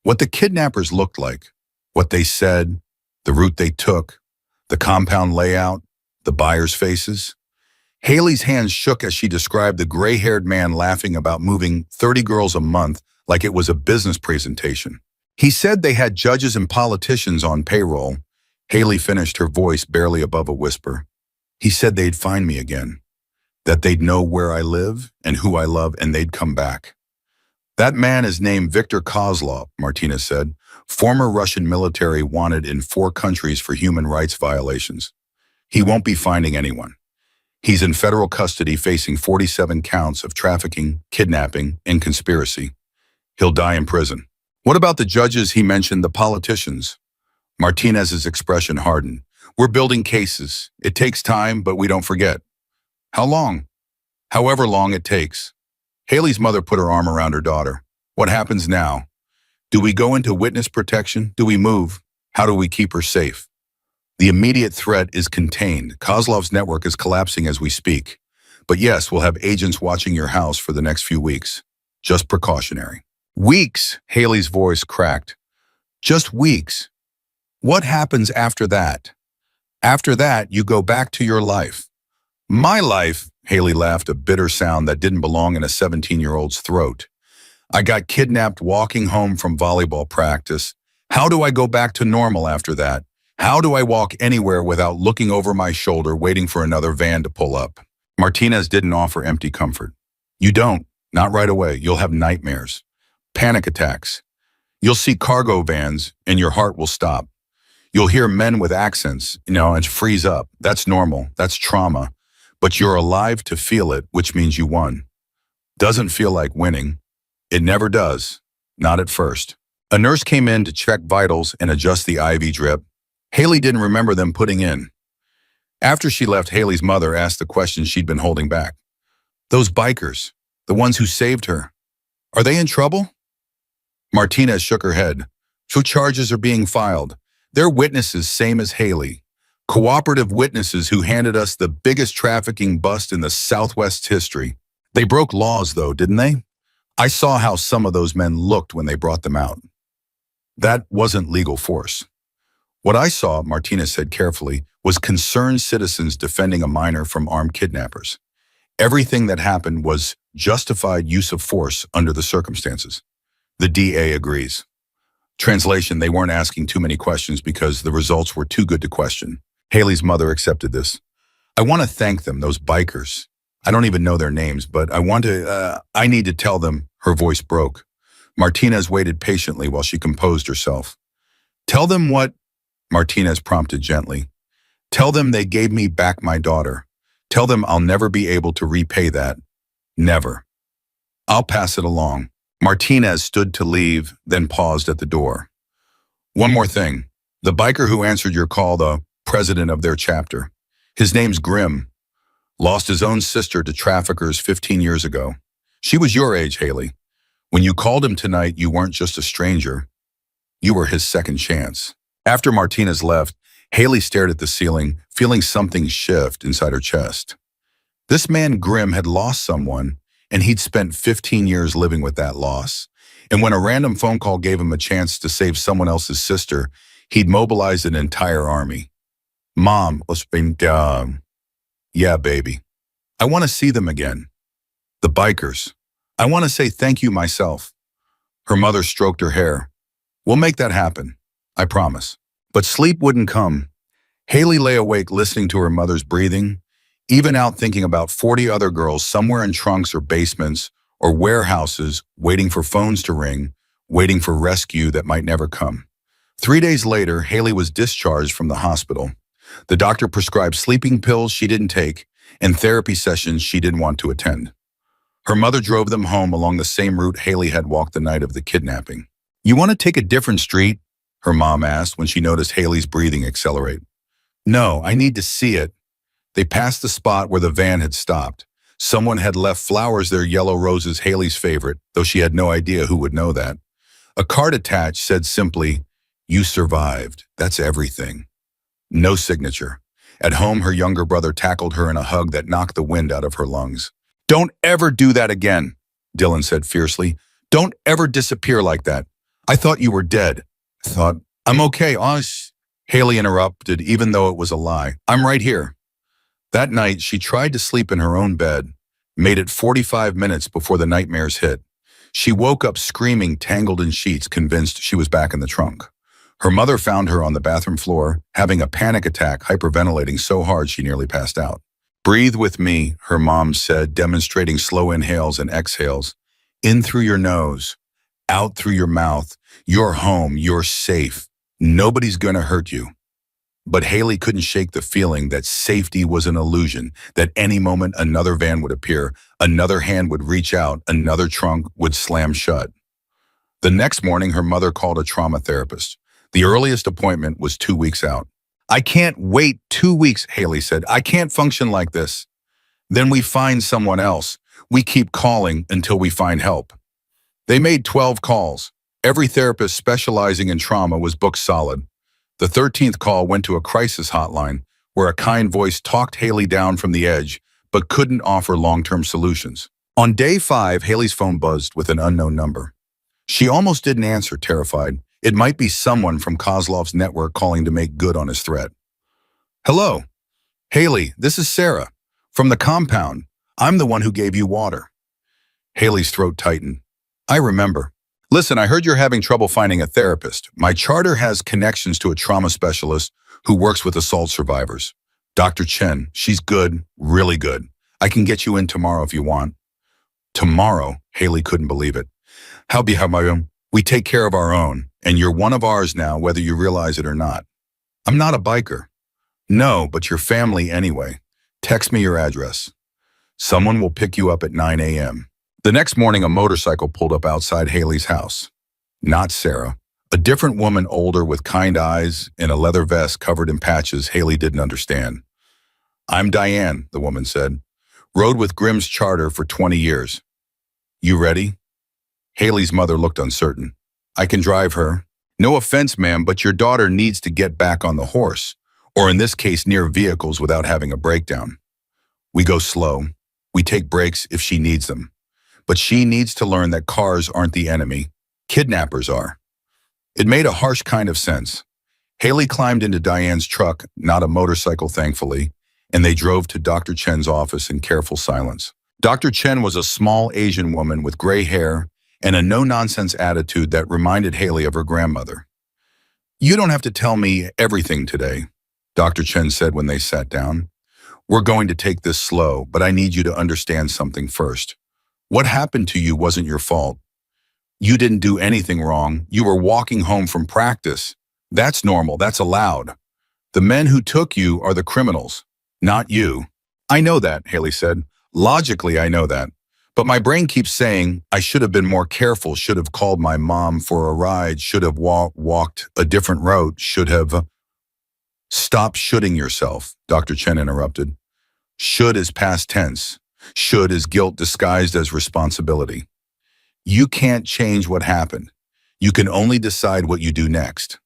What the kidnappers looked like, what they said, the route they took, the compound layout, the buyers' faces. Hailey's hands shook as she described the gray-haired man laughing about moving 30 girls a month like it was a business presentation. He said they had judges and politicians on payroll. Hailey finished, her voice barely above a whisper. "He said they'd find me again, that they'd know where I live and who I love, and they'd come back." "That man is named Viktor Kozlov," Martinez said, "former Russian military wanted in 4 countries for human rights violations. He won't be finding anyone. He's in federal custody facing 47 counts of trafficking, kidnapping, and conspiracy. He'll die in prison." "What about the judges he mentioned, the politicians?" Martinez's expression hardened. "We're building cases. It takes time, but we don't forget." "How long?" "However long it takes." Hailey's mother put her arm around her daughter. "What happens now? Do we go into witness protection? Do we move? How do we keep her safe?" "The immediate threat is contained. Kozlov's network is collapsing as we speak. But yes, we'll have agents watching your house for the next few weeks. Just precautionary." "Weeks," Hailey's voice cracked. "Just weeks. What happens after that?" "After that, you go back to your life." "My life," Hailey laughed, a bitter sound that didn't belong in a 17-year-old's throat. "I got kidnapped walking home from volleyball practice. How do I go back to normal after that? How do I walk anywhere without looking over my shoulder waiting for another van to pull up? Martinez didn't offer empty comfort. You don't. Not right away. You'll have nightmares. Panic attacks. You'll see cargo vans and your heart will stop. You'll hear men with accents, and freeze up. That's normal. That's trauma. But you're alive to feel it, which means you won. Doesn't feel like winning. It never does. Not at first. A nurse came in to check vitals and adjust the IV drip. Hailey didn't remember them putting in. After she left, Hailey's mother asked the question she'd been holding back. Those bikers, the ones who saved her, are they in trouble? Martinez shook her head. So charges are being filed. They're witnesses same as Hailey. Cooperative witnesses who handed us the biggest trafficking bust in the Southwest's history. They broke laws though, didn't they? I saw how some of those men looked when they brought them out. That wasn't legal force. What I saw, Martinez said carefully, was concerned citizens defending a minor from armed kidnappers. Everything that happened was justified use of force under the circumstances. The DA agrees. Translation, they weren't asking too many questions because the results were too good to question. Hailey's mother accepted this. I want to thank them, those bikers. I don't even know their names, but I need to tell them. Her voice broke. Martinez waited patiently while she composed herself. Tell them what? Martinez prompted gently. Tell them they gave me back my daughter. Tell them I'll never be able to repay that. Never. I'll pass it along. Martinez stood to leave, then paused at the door. One more thing. The biker who answered your call, the president of their chapter. His name's Grim. Lost his own sister to traffickers 15 years ago. She was your age, Hailey. When you called him tonight, you weren't just a stranger. You were his second chance. After Martinez left, Hailey stared at the ceiling, feeling something shift inside her chest. This man Grim had lost someone, and he'd spent 15 years living with that loss. And when a random phone call gave him a chance to save someone else's sister, he'd mobilized an entire army. Mom, yeah, baby. I want to see them again. The bikers. I want to say thank you myself. Her mother stroked her hair. We'll make that happen. I promise. But sleep wouldn't come. Hailey lay awake listening to her mother's breathing, even out thinking about 40 other girls somewhere in trunks or basements or warehouses waiting for phones to ring, waiting for rescue that might never come. 3 days later, Hailey was discharged from the hospital. The doctor prescribed sleeping pills she didn't take and therapy sessions she didn't want to attend. Her mother drove them home along the same route Hailey had walked the night of the kidnapping. You want to take a different street? Her mom asked when she noticed Hailey's breathing accelerate. No, I need to see it. They passed the spot where the van had stopped. Someone had left flowers there, yellow roses, Hailey's favorite, though she had no idea who would know that. A card attached said simply, "You survived. That's everything." No signature. At home, her younger brother tackled her in a hug that knocked the wind out of her lungs. Don't ever do that again, Dylan said fiercely. Don't ever disappear like that. I thought you were dead. I thought, I'm okay, honest. Hailey interrupted, even though it was a lie. I'm right here. That night, she tried to sleep in her own bed, made it 45 minutes before the nightmares hit. She woke up screaming, tangled in sheets, convinced she was back in the trunk. Her mother found her on the bathroom floor, having a panic attack, hyperventilating so hard she nearly passed out. Breathe with me, her mom said, demonstrating slow inhales and exhales. In through your nose, out through your mouth. You're home, you're safe. Nobody's gonna hurt you. But Hailey couldn't shake the feeling that safety was an illusion, that any moment another van would appear, another hand would reach out, another trunk would slam shut. The next morning, her mother called a trauma therapist. The earliest appointment was 2 weeks out. I can't wait 2 weeks, Hailey said. I can't function like this. Then we find someone else. We keep calling until we find help. They made 12 calls. Every therapist specializing in trauma was booked solid. The 13th call went to a crisis hotline where a kind voice talked Hailey down from the edge but couldn't offer long-term solutions. On day 5, Hailey's phone buzzed with an unknown number. She almost didn't answer, terrified. It might be someone from Kozlov's network calling to make good on his threat. Hello. Hailey, this is Sarah. From the compound. I'm the one who gave you water. Hailey's throat tightened. I remember. Listen, I heard you're having trouble finding a therapist. My charter has connections to a trauma specialist who works with assault survivors. Dr. Chen, she's good, really good. I can get you in tomorrow if you want. Tomorrow? Haley couldn't believe it. How be how my own? We take care of our own, and you're one of ours now, whether you realize it or not. I'm not a biker. No, but your family anyway. Text me your address. Someone will pick you up at 9 a.m. The next morning, a motorcycle pulled up outside Haley's house. Not Sarah. A different woman, older, with kind eyes, in a leather vest covered in patches Haley didn't understand. I'm Diane, the woman said. Rode with Grimm's charter for 20 years. You ready? Haley's mother looked uncertain. I can drive her. No offense, ma'am, but your daughter needs to get back on the horse, or in this case, near vehicles without having a breakdown. We go slow. We take breaks if she needs them. But she needs to learn that cars aren't the enemy. Kidnappers are. It made a harsh kind of sense. Haley climbed into Diane's truck, not a motorcycle thankfully, and they drove to Dr. Chen's office in careful silence. Dr. Chen was a small Asian woman with gray hair and a no-nonsense attitude that reminded Haley of her grandmother. You don't have to tell me everything today, Dr. Chen said when they sat down. We're going to take this slow, but I need you to understand something first. What happened to you wasn't your fault. You didn't do anything wrong. You were walking home from practice. That's normal. That's allowed. The men who took you are the criminals, not you. I know that, Haley said. Logically, I know that. But my brain keeps saying I should have been more careful, should have called my mom for a ride, should have walked a different route, should have... Stop shoulding yourself, Dr. Chen interrupted. Should is past tense. Should is guilt disguised as responsibility. You can't change what happened. You can only decide what you do next.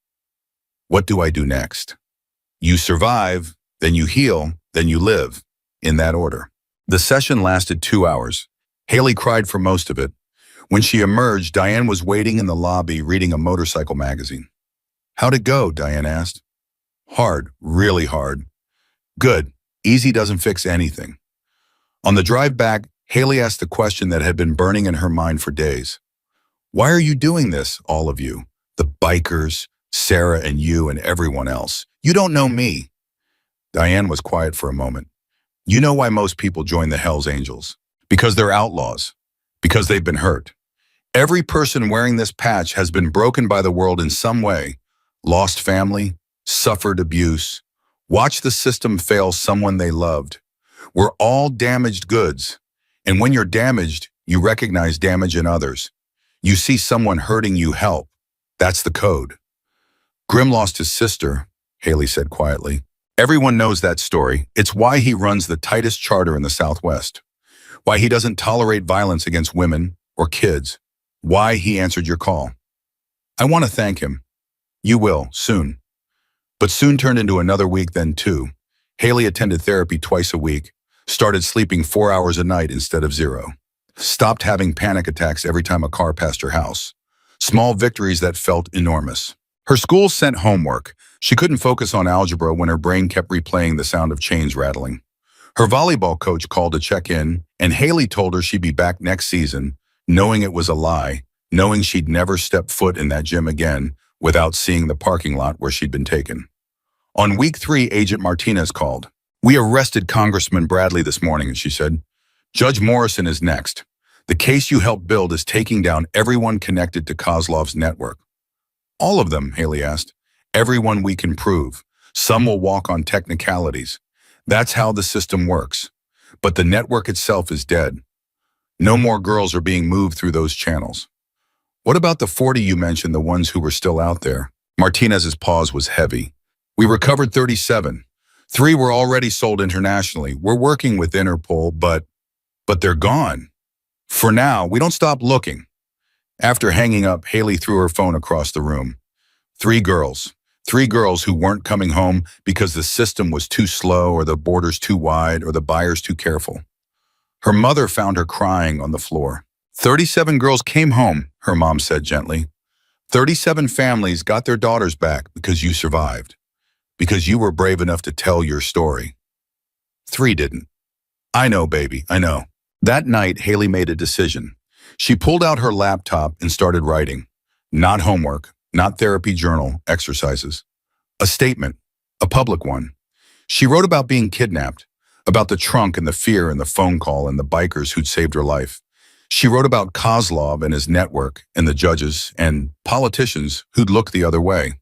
What do I do next? You survive, then you heal, then you live, in that order. The session lasted 2 hours. Haley cried for most of it. When she emerged, Diane was waiting in the lobby reading a motorcycle magazine. How'd it go? Diane asked. Hard, really hard. Good. Easy doesn't fix anything. On the drive back, Haley asked the question that had been burning in her mind for days. Why are you doing this, all of you? The bikers, Sarah and you and everyone else. You don't know me. Diane was quiet for a moment. You know why most people join the Hells Angels. Because they're outlaws. Because they've been hurt. Every person wearing this patch has been broken by the world in some way. Lost family, suffered abuse, watched the system fail someone they loved. We're all damaged goods. And when you're damaged, you recognize damage in others. You see someone hurting you, help. That's the code. Grimm lost his sister, Haley said quietly. Everyone knows that story. It's why he runs the tightest charter in the Southwest. Why he doesn't tolerate violence against women or kids. Why he answered your call. I want to thank him. You will, soon. But soon turned into another week, then 2. Haley attended therapy twice a week, started sleeping 4 hours a night instead of 0. Stopped having panic attacks every time a car passed her house. Small victories that felt enormous. Her school sent homework. She couldn't focus on algebra when her brain kept replaying the sound of chains rattling. Her volleyball coach called to check in, and Haley told her she'd be back next season, knowing it was a lie, knowing she'd never step foot in that gym again without seeing the parking lot where she'd been taken. On week 3, Agent Martinez called. We arrested Congressman Bradley this morning, she said. Judge Morrison is next. The case you helped build is taking down everyone connected to Kozlov's network. All of them, Haley asked. Everyone we can prove. Some will walk on technicalities. That's how the system works. But the network itself is dead. No more girls are being moved through those channels. What about the 40 you mentioned, the ones who were still out there? Martinez's pause was heavy. We recovered 37. 3 were already sold internationally. We're working with Interpol, but they're gone. For now, we don't stop looking. After hanging up, Haley threw her phone across the room. 3 girls. 3 girls who weren't coming home because the system was too slow or the borders too wide or the buyers too careful. Her mother found her crying on the floor. 37 girls came home, her mom said gently. 37 families got their daughters back because you survived. Because you were brave enough to tell your story. 3 didn't. I know, baby, I know. That night, Haley made a decision. She pulled out her laptop and started writing. Not homework, not therapy journal exercises. A statement, a public one. She wrote about being kidnapped, about the trunk and the fear and the phone call and the bikers who'd saved her life. She wrote about Kozlov and his network and the judges and politicians who'd looked the other way.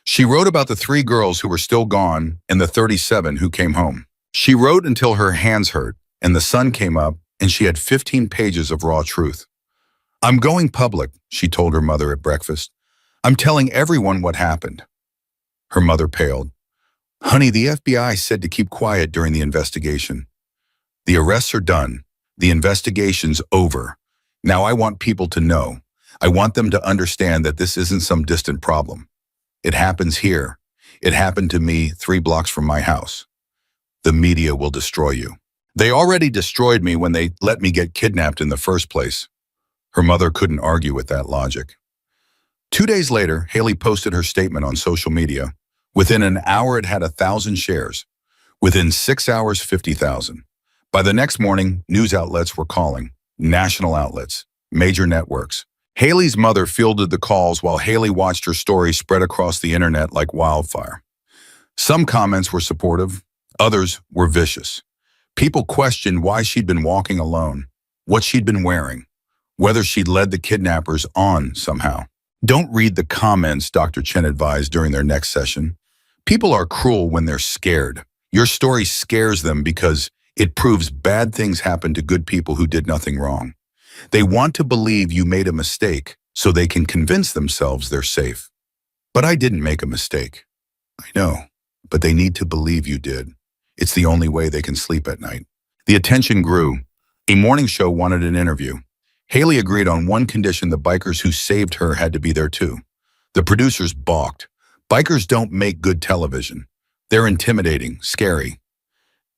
She wrote about the 3 girls who were still gone and the 37 who came home. She wrote until her hands hurt and the sun came up and she had 15 pages of raw truth. "I'm going public," she told her mother at breakfast. "I'm telling everyone what happened." Her mother paled. "Honey, the FBI said to keep quiet during the investigation. The arrests are done. The investigation's over. Now I want people to know. I want them to understand that this isn't some distant problem. It happens here. It happened to me 3 blocks from my house. The media will destroy you. They already destroyed me when they let me get kidnapped in the first place." Her mother couldn't argue with that logic. 2 days later, Hailey posted her statement on social media. Within an hour, it had 1,000 shares. Within 6 hours, 50,000. By the next morning, news outlets were calling. National outlets, major networks. Hailey's mother fielded the calls while Hailey watched her story spread across the internet like wildfire. Some comments were supportive, others were vicious. People questioned why she'd been walking alone, what she'd been wearing, whether she'd led the kidnappers on somehow. Don't read the comments, Dr. Chen advised during their next session. People are cruel when they're scared. Your story scares them because it proves bad things happen to good people who did nothing wrong. They want to believe you made a mistake so they can convince themselves they're safe. But I didn't make a mistake. I know, but they need to believe you did. It's the only way they can sleep at night. The attention grew. A morning show wanted an interview. Hailey agreed on one condition: the bikers who saved her had to be there too. The producers balked. Bikers don't make good television. They're intimidating, scary.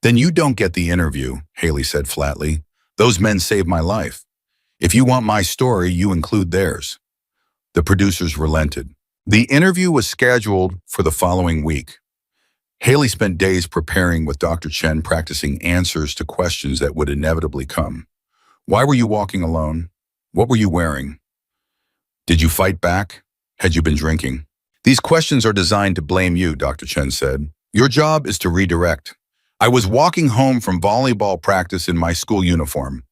"Then you don't get the interview," Hailey said flatly. "Those men saved my life. If you want my story, you include theirs." The producers relented. The interview was scheduled for the following week. Hailey spent days preparing with Dr. Chen, practicing answers to questions that would inevitably come. Why were you walking alone? What were you wearing? Did you fight back? Had you been drinking? These questions are designed to blame you, Dr. Chen said. Your job is to redirect. I was walking home from volleyball practice in my school uniform.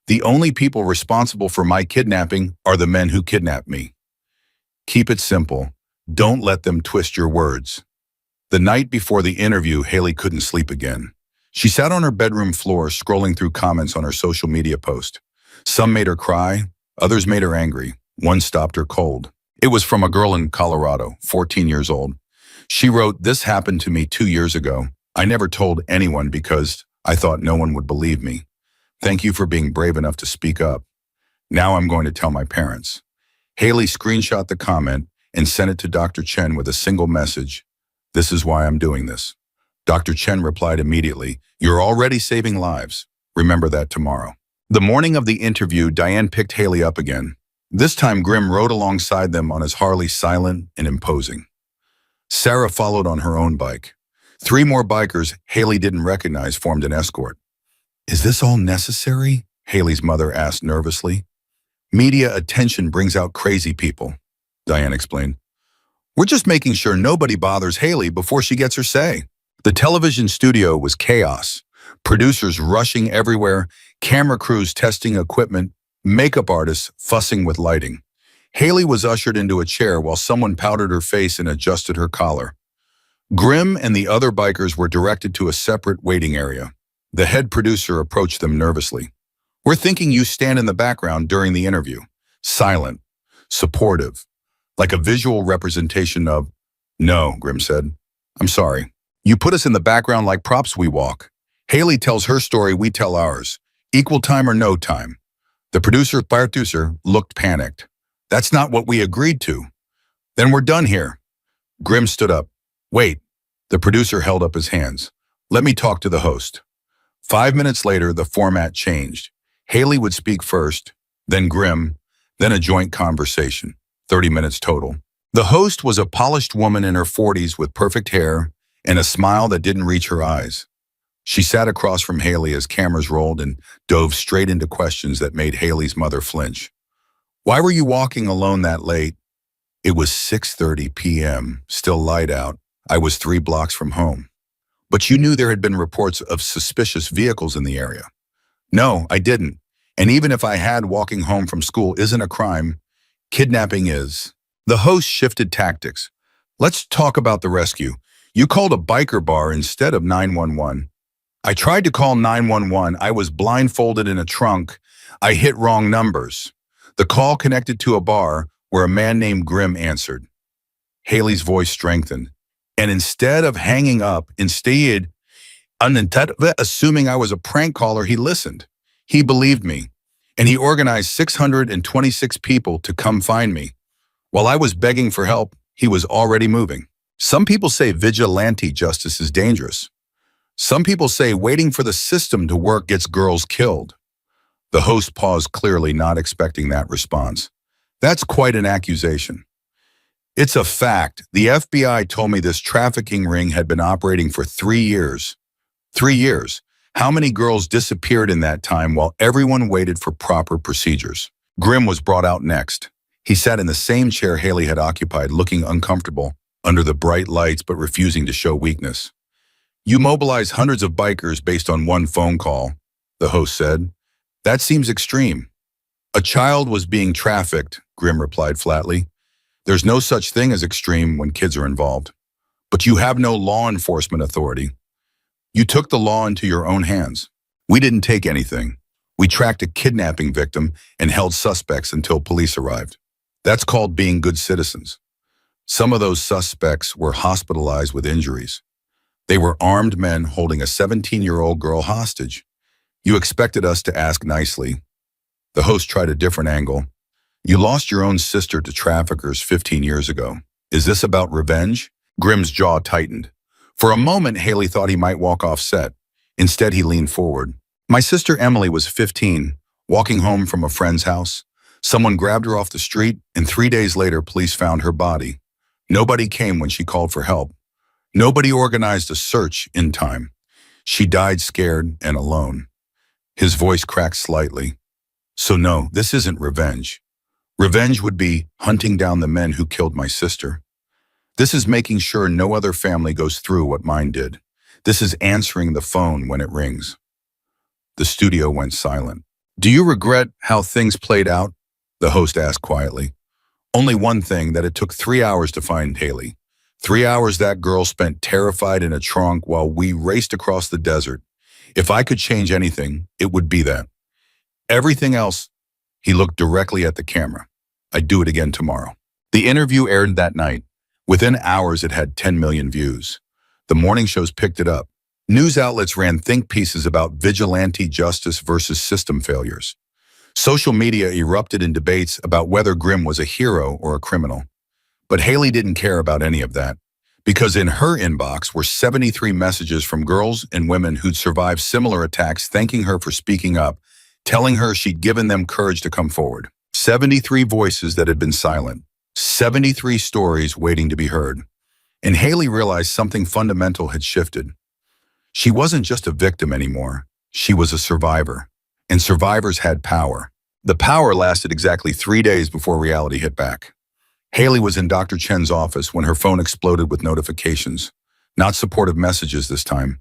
The only people responsible for my kidnapping are the men who kidnapped me. Keep it simple. Don't let them twist your words. The night before the interview, Hailey couldn't sleep again. She sat on her bedroom floor, scrolling through comments on her social media post. Some made her cry, others made her angry. One stopped her cold. It was from a girl in Colorado, 14 years old. She wrote, "This happened to me 2 years ago. I never told anyone because I thought no one would believe me. Thank you for being brave enough to speak up. Now I'm going to tell my parents." Hailey screenshot the comment and sent it to Dr. Chen with a single message: "This is why I'm doing this." Dr. Chen replied immediately, "You're already saving lives. Remember that tomorrow." The morning of the interview, Diane picked Hailey up again. This time, Grim rode alongside them on his Harley, silent and imposing. Sarah followed on her own bike. 3 more bikers Hailey didn't recognize formed an escort. "Is this all necessary?" Hailey's mother asked nervously. "Media attention brings out crazy people," Diane explained. "We're just making sure nobody bothers Hailey before she gets her say." The television studio was chaos. Producers rushing everywhere, camera crews testing equipment, makeup artists fussing with lighting. Hailey was ushered into a chair while someone powdered her face and adjusted her collar. Grim and the other bikers were directed to a separate waiting area. The head producer approached them nervously. "We're thinking you stand in the background during the interview. Silent, supportive, like a visual representation of..." "No," Grim said. "I'm sorry. You put us in the background like props we walk. Hailey tells her story, we tell ours. Equal time or no time." The producer looked panicked. "That's not what we agreed to." "Then we're done here." Grim stood up. "Wait." The producer held up his hands. "Let me talk to the host." 5 minutes later, the format changed. Hailey would speak first, then Grim, then a joint conversation. 30 minutes total. The host was a polished woman in her 40s with perfect hair and a smile that didn't reach her eyes. She sat across from Hailey as cameras rolled and dove straight into questions that made Hailey's mother flinch. Why were you walking alone that late? It was 6:30 p.m., still light out. I was 3 blocks from home. But you knew there had been reports of suspicious vehicles in the area. No, I didn't. And even if I had, walking home from school isn't a crime. Kidnapping is. The host shifted tactics. Let's talk about the rescue. You called a biker bar instead of 911. I tried to call 911. I was blindfolded in a trunk. I hit wrong numbers. The call connected to a bar where a man named Grim answered. Hailey's voice strengthened. And instead of hanging up, assuming I was a prank caller, he listened. He believed me. And he organized 626 people to come find me. While I was begging for help, he was already moving. Some people say vigilante justice is dangerous. Some people say waiting for the system to work gets girls killed. The host paused, clearly not expecting that response. That's quite an accusation. It's a fact. The FBI told me this trafficking ring had been operating for 3 years. 3 years. How many girls disappeared in that time while everyone waited for proper procedures? Grim was brought out next. He sat in the same chair Hailey had occupied, looking uncomfortable under the bright lights but refusing to show weakness. You mobilized hundreds of bikers based on one phone call, the host said. That seems extreme. A child was being trafficked, Grim replied flatly. There's no such thing as extreme when kids are involved. But you have no law enforcement authority. You took the law into your own hands. We didn't take anything. We tracked a kidnapping victim and held suspects until police arrived. That's called being good citizens. Some of those suspects were hospitalized with injuries. They were armed men holding a 17-year-old girl hostage. You expected us to ask nicely. The host tried a different angle. You lost your own sister to traffickers 15 years ago. Is this about revenge? Grim's jaw tightened. For a moment, Hailey thought he might walk off set. Instead, he leaned forward. My sister Emily was 15, walking home from a friend's house. Someone grabbed her off the street, and 3 days later, police found her body. Nobody came when she called for help. Nobody organized a search in time. She died scared and alone. His voice cracked slightly. So no, this isn't revenge. Revenge would be hunting down the men who killed my sister. This is making sure no other family goes through what mine did. This is answering the phone when it rings. The studio went silent. Do you regret how things played out? The host asked quietly. Only one thing, that it took 3 hours to find Hailey. 3 hours that girl spent terrified in a trunk while we raced across the desert. If I could change anything, it would be that. Everything else, he looked directly at the camera. I'd do it again tomorrow. The interview aired that night. Within hours, it had 10 million views. The morning shows picked it up. News outlets ran think pieces about vigilante justice versus system failures. Social media erupted in debates about whether Grim was a hero or a criminal. But Hailey didn't care about any of that, because in her inbox were 73 messages from girls and women who'd survived similar attacks, thanking her for speaking up, telling her she'd given them courage to come forward. 73 voices that had been silent. 73 stories waiting to be heard. And Hailey realized something fundamental had shifted. She wasn't just a victim anymore. She was a survivor. And survivors had power. The power lasted exactly 3 days before reality hit back. Hailey was in Dr. Chen's office when her phone exploded with notifications. Not supportive messages this time.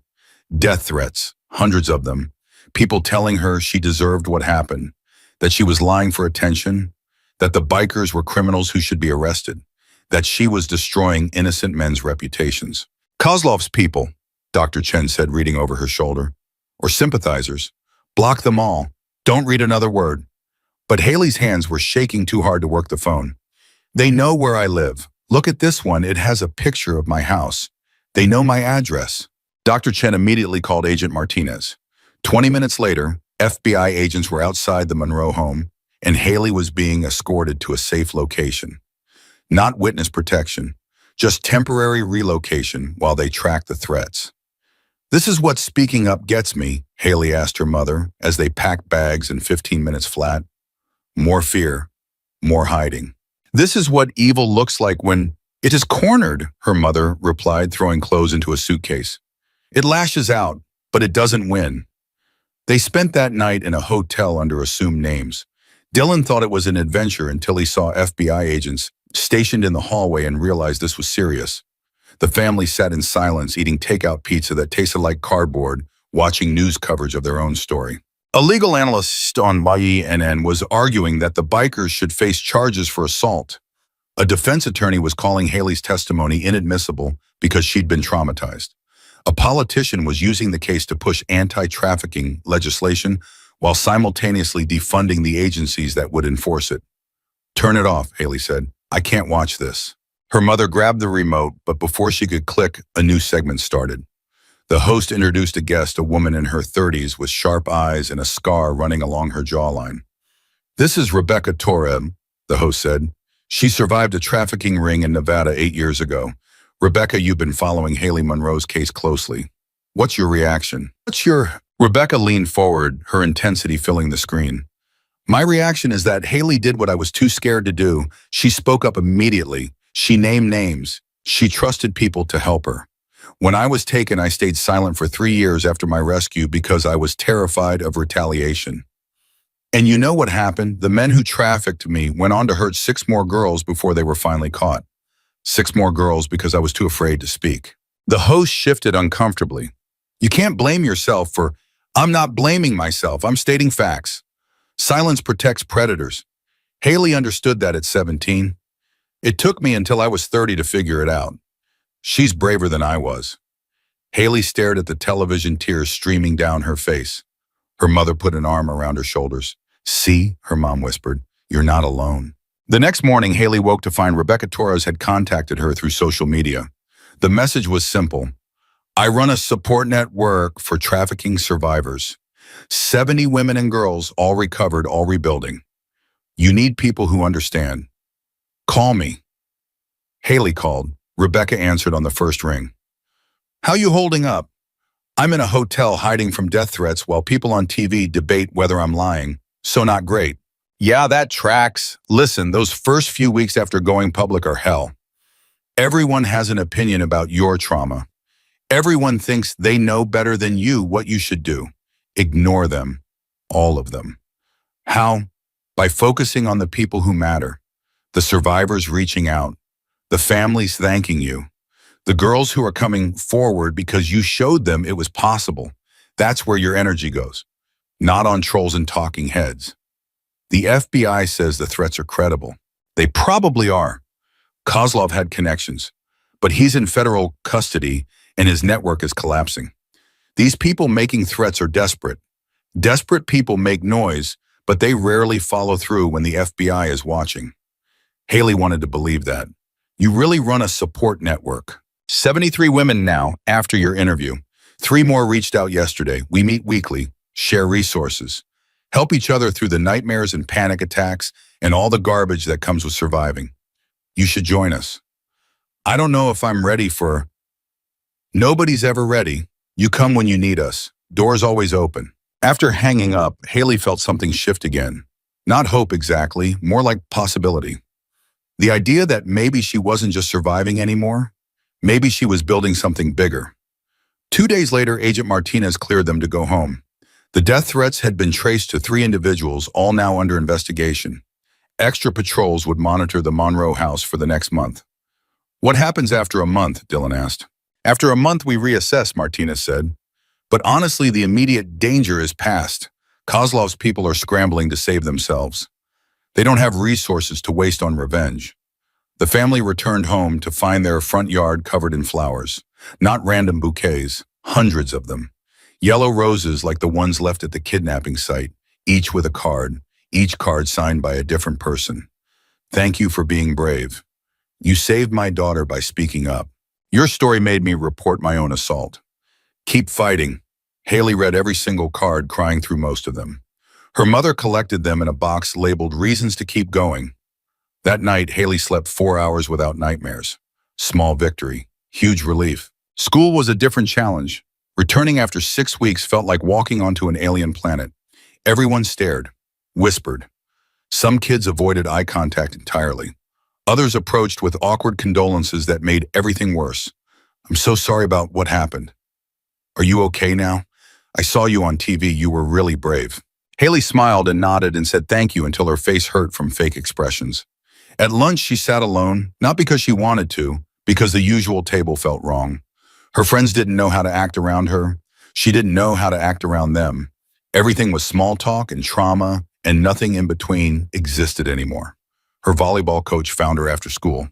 Death threats, hundreds of them. People telling her she deserved what happened, that she was lying for attention, that the bikers were criminals who should be arrested, that she was destroying innocent men's reputations. Kozlov's people, Dr. Chen said, reading over her shoulder, or sympathizers. Block them all. Don't read another word. But Hailey's hands were shaking too hard to work the phone. They know where I live. Look at this one. It has a picture of my house. They know my address. Dr. Chen immediately called Agent Martinez. 20 minutes later, FBI agents were outside the Monroe home, and Hailey was being escorted to a safe location. Not witness protection, just temporary relocation while they tracked the threats. This is what speaking up gets me, Hailey asked her mother as they packed bags in 15 minutes flat. More fear, more hiding. This is what evil looks like when it is cornered, her mother replied, throwing clothes into a suitcase. It lashes out, but it doesn't win. They spent that night in a hotel under assumed names. Dylan thought it was an adventure until he saw FBI agents stationed in the hallway and realized this was serious. The family sat in silence, eating takeout pizza that tasted like cardboard, watching news coverage of their own story. A legal analyst on YENN was arguing that the bikers should face charges for assault. A defense attorney was calling Hailey's testimony inadmissible because she'd been traumatized. A politician was using the case to push anti-trafficking legislation while simultaneously defunding the agencies that would enforce it. "Turn it off," Hailey said. "I can't watch this." Her mother grabbed the remote, but before she could click, a new segment started. The host introduced a guest, a woman in her 30s with sharp eyes and a scar running along her jawline. "This is Rebecca Toreb," the host said. "She survived a trafficking ring in Nevada 8 years ago. Rebecca, you've been following Hailey Monroe's case closely. What's your reaction?" Rebecca leaned forward, her intensity filling the screen. "My reaction is that Hailey did what I was too scared to do. She spoke up immediately. She named names. She trusted people to help her. When I was taken, I stayed silent for 3 years after my rescue because I was terrified of retaliation. And you know what happened? The men who trafficked me went on to hurt 6 more girls before they were finally caught. 6 more girls because I was too afraid to speak." The host shifted uncomfortably. "You can't blame yourself for—" "I'm not blaming myself. I'm stating facts. Silence protects predators. Hailey understood that at 17. It took me until I was 30 to figure it out. She's braver than I was." Hailey stared at the television, tears streaming down her face. Her mother put an arm around her shoulders. "See," her mom whispered, "you're not alone." The next morning, Hailey woke to find Rebecca Torres had contacted her through social media. The message was simple. "I run a support network for trafficking survivors. 70 women and girls, all recovered, all rebuilding. You need people who understand. Call me." Hailey called. Rebecca answered on the first ring. "How you holding up?" "I'm in a hotel hiding from death threats while people on TV debate whether I'm lying. So not great." "Yeah, that tracks. Listen, those first few weeks after going public are hell. Everyone has an opinion about your trauma. Everyone thinks they know better than you what you should do. Ignore them. All of them." "How?" "By focusing on the people who matter. The survivors reaching out. The families thanking you. The girls who are coming forward because you showed them it was possible. That's where your energy goes. Not on trolls and talking heads. The FBI says the threats are credible. They probably are. Kozlov had connections, but he's in federal custody and his network is collapsing. These people making threats are desperate. Desperate people make noise, but they rarely follow through when the FBI is watching." Hailey wanted to believe that. "You really run a support network. 73 women now after your interview. 3 more reached out yesterday. We meet weekly, share resources, help each other through the nightmares and panic attacks and all the garbage that comes with surviving. You should join us." "I don't know if I'm ready for—" "Nobody's ever ready. You come when you need us. Doors always open." After hanging up, Hailey felt something shift again. Not hope exactly, more like possibility. The idea that maybe she wasn't just surviving anymore. Maybe she was building something bigger. 2 days later, Agent Martinez cleared them to go home. The death threats had been traced to 3 individuals, all now under investigation. Extra patrols would monitor the Monroe house for the next month. "What happens after a month?" Dylan asked. "After a month, we reassess," Martinez said. "But honestly, the immediate danger is past. Kozlov's people are scrambling to save themselves. They don't have resources to waste on revenge." The family returned home to find their front yard covered in flowers. Not random bouquets, hundreds of them. Yellow roses like the ones left at the kidnapping site, each with a card, each card signed by a different person. "Thank you for being brave. You saved my daughter by speaking up. Your story made me report my own assault. Keep fighting." Hailey read every single card, crying through most of them. Her mother collected them in a box labeled "Reasons to Keep Going." That night, Hailey slept 4 hours without nightmares. Small victory, huge relief. School was a different challenge. Returning after 6 weeks felt like walking onto an alien planet. Everyone stared, whispered. Some kids avoided eye contact entirely. Others approached with awkward condolences that made everything worse. "I'm so sorry about what happened. Are you okay now?" I saw you on TV. You were really brave. Hailey smiled and nodded and said thank you until her face hurt from fake expressions. At lunch, she sat alone, not because she wanted to, because the usual table felt wrong. Her friends didn't know how to act around her. She didn't know how to act around them. Everything was small talk and trauma, and nothing in between existed anymore. Her volleyball coach found her after school.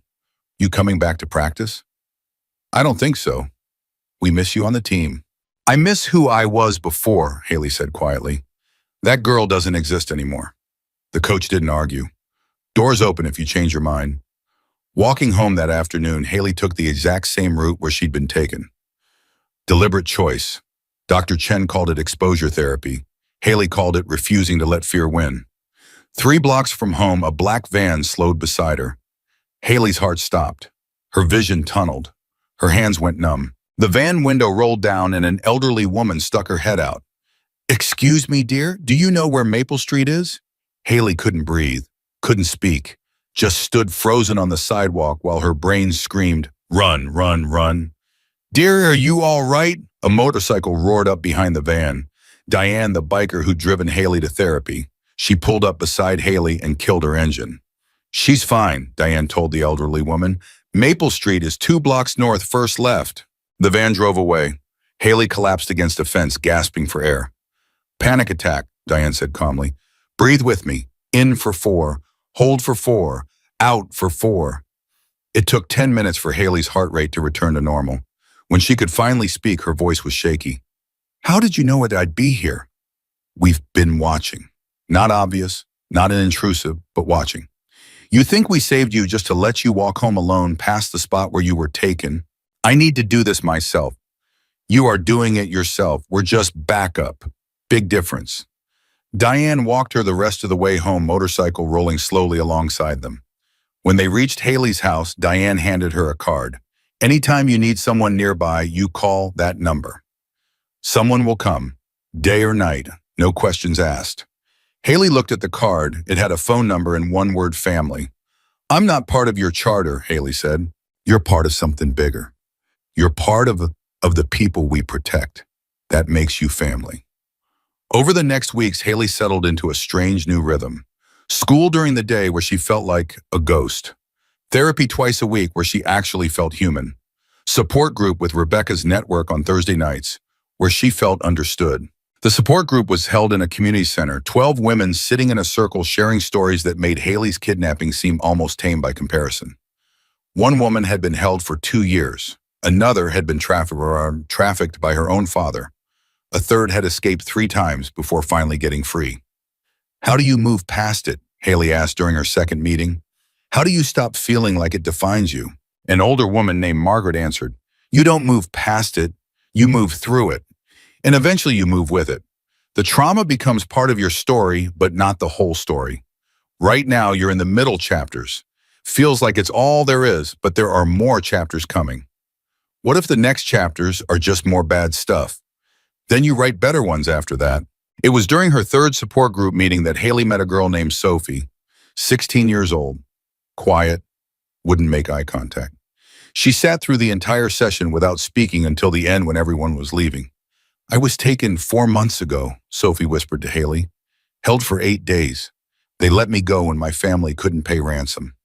You coming back to practice? I don't think so. We miss you on the team. I miss who I was before, Hailey said quietly. That girl doesn't exist anymore. The coach didn't argue. Doors open if you change your mind. Walking home that afternoon, Hailey took the exact same route where she'd been taken. Deliberate choice. Dr. Chen called it exposure therapy. Hailey called it refusing to let fear win. 3 blocks from home, a black van slowed beside her. Hailey's heart stopped. Her vision tunneled. Her hands went numb. The van window rolled down and an elderly woman stuck her head out. Excuse me, dear, do you know where Maple Street is? Hailey couldn't breathe, couldn't speak, just stood frozen on the sidewalk while her brain screamed, run, run, run. Dear, are you all right? A motorcycle roared up behind the van. Diane, the biker who'd driven Hailey to therapy. She pulled up beside Hailey and killed her engine. She's fine, Diane told the elderly woman. Maple Street is 2 blocks north, first left. The van drove away. Hailey collapsed against a fence, gasping for air. Panic attack, Diane said calmly. Breathe with me. In for 4. Hold for 4. Out for 4. It took 10 minutes for Hailey's heart rate to return to normal. When she could finally speak, her voice was shaky. How did you know I'd be here? We've been watching. Not obvious, not an intrusive, but watching. You think we saved you just to let you walk home alone past the spot where you were taken? I need to do this myself. You are doing it yourself. We're just backup. Big difference. Diane walked her the rest of the way home, motorcycle rolling slowly alongside them. When they reached Hailey's house, Diane handed her a card. Anytime you need someone nearby, you call that number. Someone will come, day or night, no questions asked. Hailey looked at the card. It had a phone number and one word, family. I'm not part of your charter, Hailey said. You're part of something bigger. You're part of the people we protect. That makes you family. Over the next weeks, Hailey settled into a strange new rhythm. School during the day where she felt like a ghost. Therapy twice a week where she actually felt human. Support group with Rebecca's network on Thursday nights where she felt understood. The support group was held in a community center, 12 women sitting in a circle sharing stories that made Hailey's kidnapping seem almost tame by comparison. One woman had been held for 2 years. Another had been trafficked by her own father. A third had escaped 3 times before finally getting free. How do you move past it? Hailey asked during her second meeting. How do you stop feeling like it defines you? An older woman named Margaret answered, you don't move past it, you move through it. And eventually you move with it. The trauma becomes part of your story, but not the whole story. Right now, you're in the middle chapters. Feels like it's all there is, but there are more chapters coming. What if the next chapters are just more bad stuff? Then you write better ones after that. It was during her 3rd support group meeting that Hailey met a girl named Sophie, 16 years old, quiet, wouldn't make eye contact. She sat through the entire session without speaking until the end when everyone was leaving. I was taken 4 months ago, Sophie whispered to Hailey. Held for 8 days. They let me go when my family couldn't pay ransom.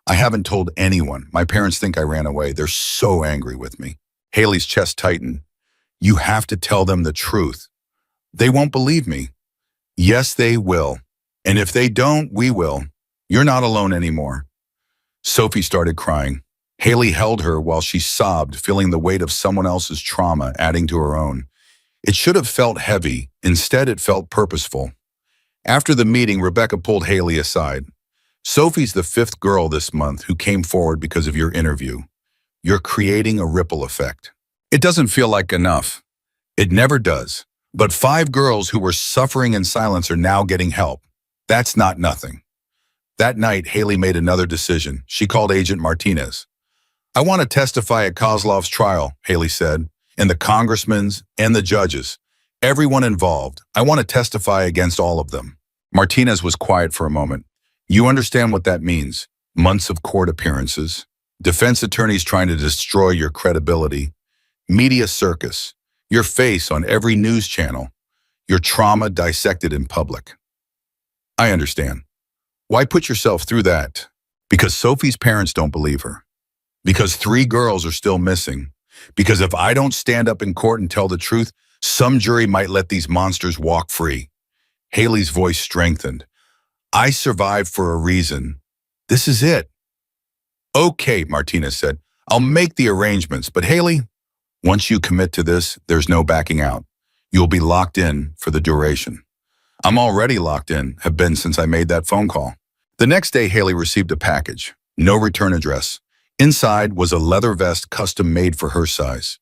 I haven't told anyone. My parents think I ran away. They're so angry with me. Hailey's chest tightened. You have to tell them the truth. They won't believe me. Yes, they will. And if they don't, we will. You're not alone anymore. Sophie started crying. Hailey held her while she sobbed, feeling the weight of someone else's trauma adding to her own. It should have felt heavy. Instead, it felt purposeful. After the meeting, Rebecca pulled Hailey aside. Sophie's the 5th girl this month who came forward because of your interview. You're creating a ripple effect. It doesn't feel like enough. It never does. But 5 girls who were suffering in silence are now getting help. That's not nothing. That night, Hailey made another decision. She called Agent Martinez. I want to testify at Kozlov's trial, Hailey said, and the congressmen's and the judges. Everyone involved. I want to testify against all of them. Martinez was quiet for a moment. You understand what that means. Months of court appearances. Defense attorneys trying to destroy your credibility. Media circus. Your face on every news channel. Your trauma dissected in public. I understand. Why put yourself through that? Because Sophie's parents don't believe her. Because 3 girls are still missing. Because if I don't stand up in court and tell the truth, some jury might let these monsters walk free. Hailey's voice strengthened. I survived for a reason. This is it. Okay, Martinez said. I'll make the arrangements, but Hailey, once you commit to this, there's no backing out. You'll be locked in for the duration. I'm already locked in, have been since I made that phone call. The next day, Hailey received a package. No return address. Inside was a leather vest custom made for her size.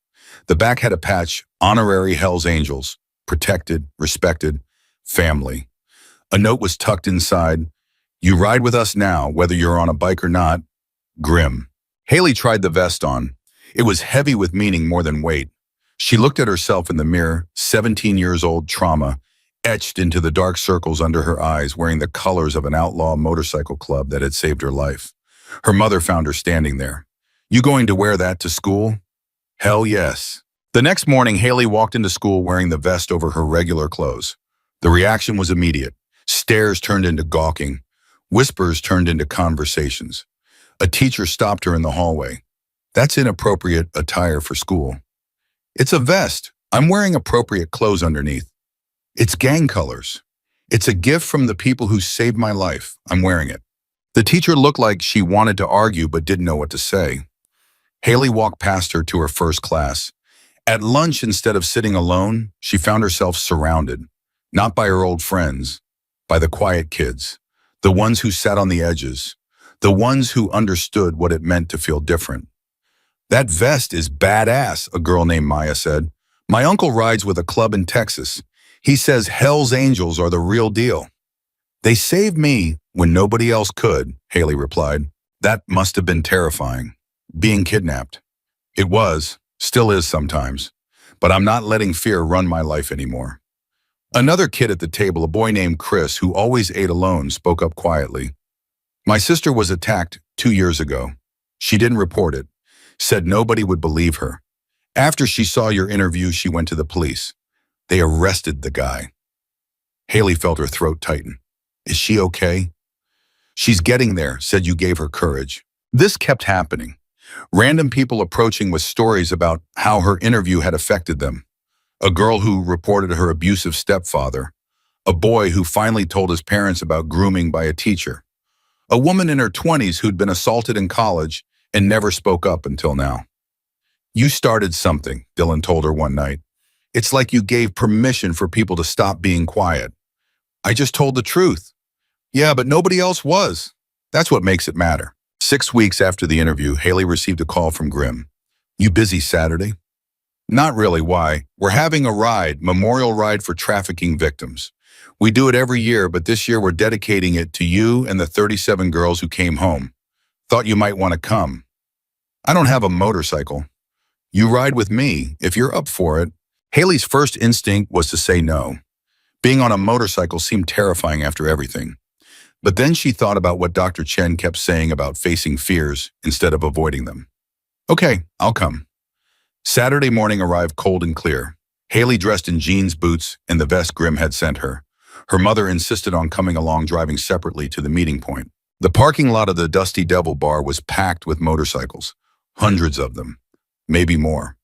The back had a patch, Honorary Hell's Angels, protected, respected, family. A note was tucked inside. You ride with us now, whether you're on a bike or not. Grim. Hailey tried the vest on. It was heavy with meaning more than weight. She looked at herself in the mirror, 17 years old trauma, etched into the dark circles under her eyes, wearing the colors of an outlaw motorcycle club that had saved her life. Her mother found her standing there. You going to wear that to school? Hell yes. The next morning, Hailey walked into school wearing the vest over her regular clothes. The reaction was immediate. Stares turned into gawking. Whispers turned into conversations. A teacher stopped her in the hallway. That's inappropriate attire for school. It's a vest. I'm wearing appropriate clothes underneath. It's gang colors. It's a gift from the people who saved my life. I'm wearing it. The teacher looked like she wanted to argue but didn't know what to say. Hailey walked past her to her first class. At lunch, instead of sitting alone, she found herself surrounded, not by her old friends, by the quiet kids, the ones who sat on the edges, the ones who understood what it meant to feel different. That vest is badass, a girl named Maya said. My uncle rides with a club in Texas. He says Hell's Angels are the real deal. They saved me when nobody else could, Hailey replied. That must have been terrifying. Being kidnapped. It was, still is sometimes. But I'm not letting fear run my life anymore. Another kid at the table, a boy named Chris, who always ate alone, spoke up quietly. My sister was attacked 2 years ago. She didn't report it. Said nobody would believe her. After she saw your interview, she went to the police. They arrested the guy. Hailey felt her throat tighten. Is she okay? She's getting there, said you gave her courage. This kept happening. Random people approaching with stories about how her interview had affected them. A girl who reported her abusive stepfather. A boy who finally told his parents about grooming by a teacher. A woman in her 20s who'd been assaulted in college and never spoke up until now. You started something, Dylan told her one night. It's like you gave permission for people to stop being quiet. I just told the truth. Yeah, but nobody else was. That's what makes it matter. 6 weeks after the interview, Hailey received a call from Grim. You busy Saturday? Not really, why? We're having a ride, memorial ride for trafficking victims. We do it every year, but this year we're dedicating it to you and the 37 girls who came home. Thought you might want to come. I don't have a motorcycle. You ride with me, if you're up for it. Hailey's first instinct was to say no. Being on a motorcycle seemed terrifying after everything. But then she thought about what Dr. Chen kept saying about facing fears instead of avoiding them. Okay, I'll come. Saturday morning arrived cold and clear. Hailey dressed in jeans, boots, and the vest Grim had sent her. Her mother insisted on coming along, driving separately to the meeting point. The parking lot of the Dusty Devil Bar was packed with motorcycles. Hundreds of them. Maybe more.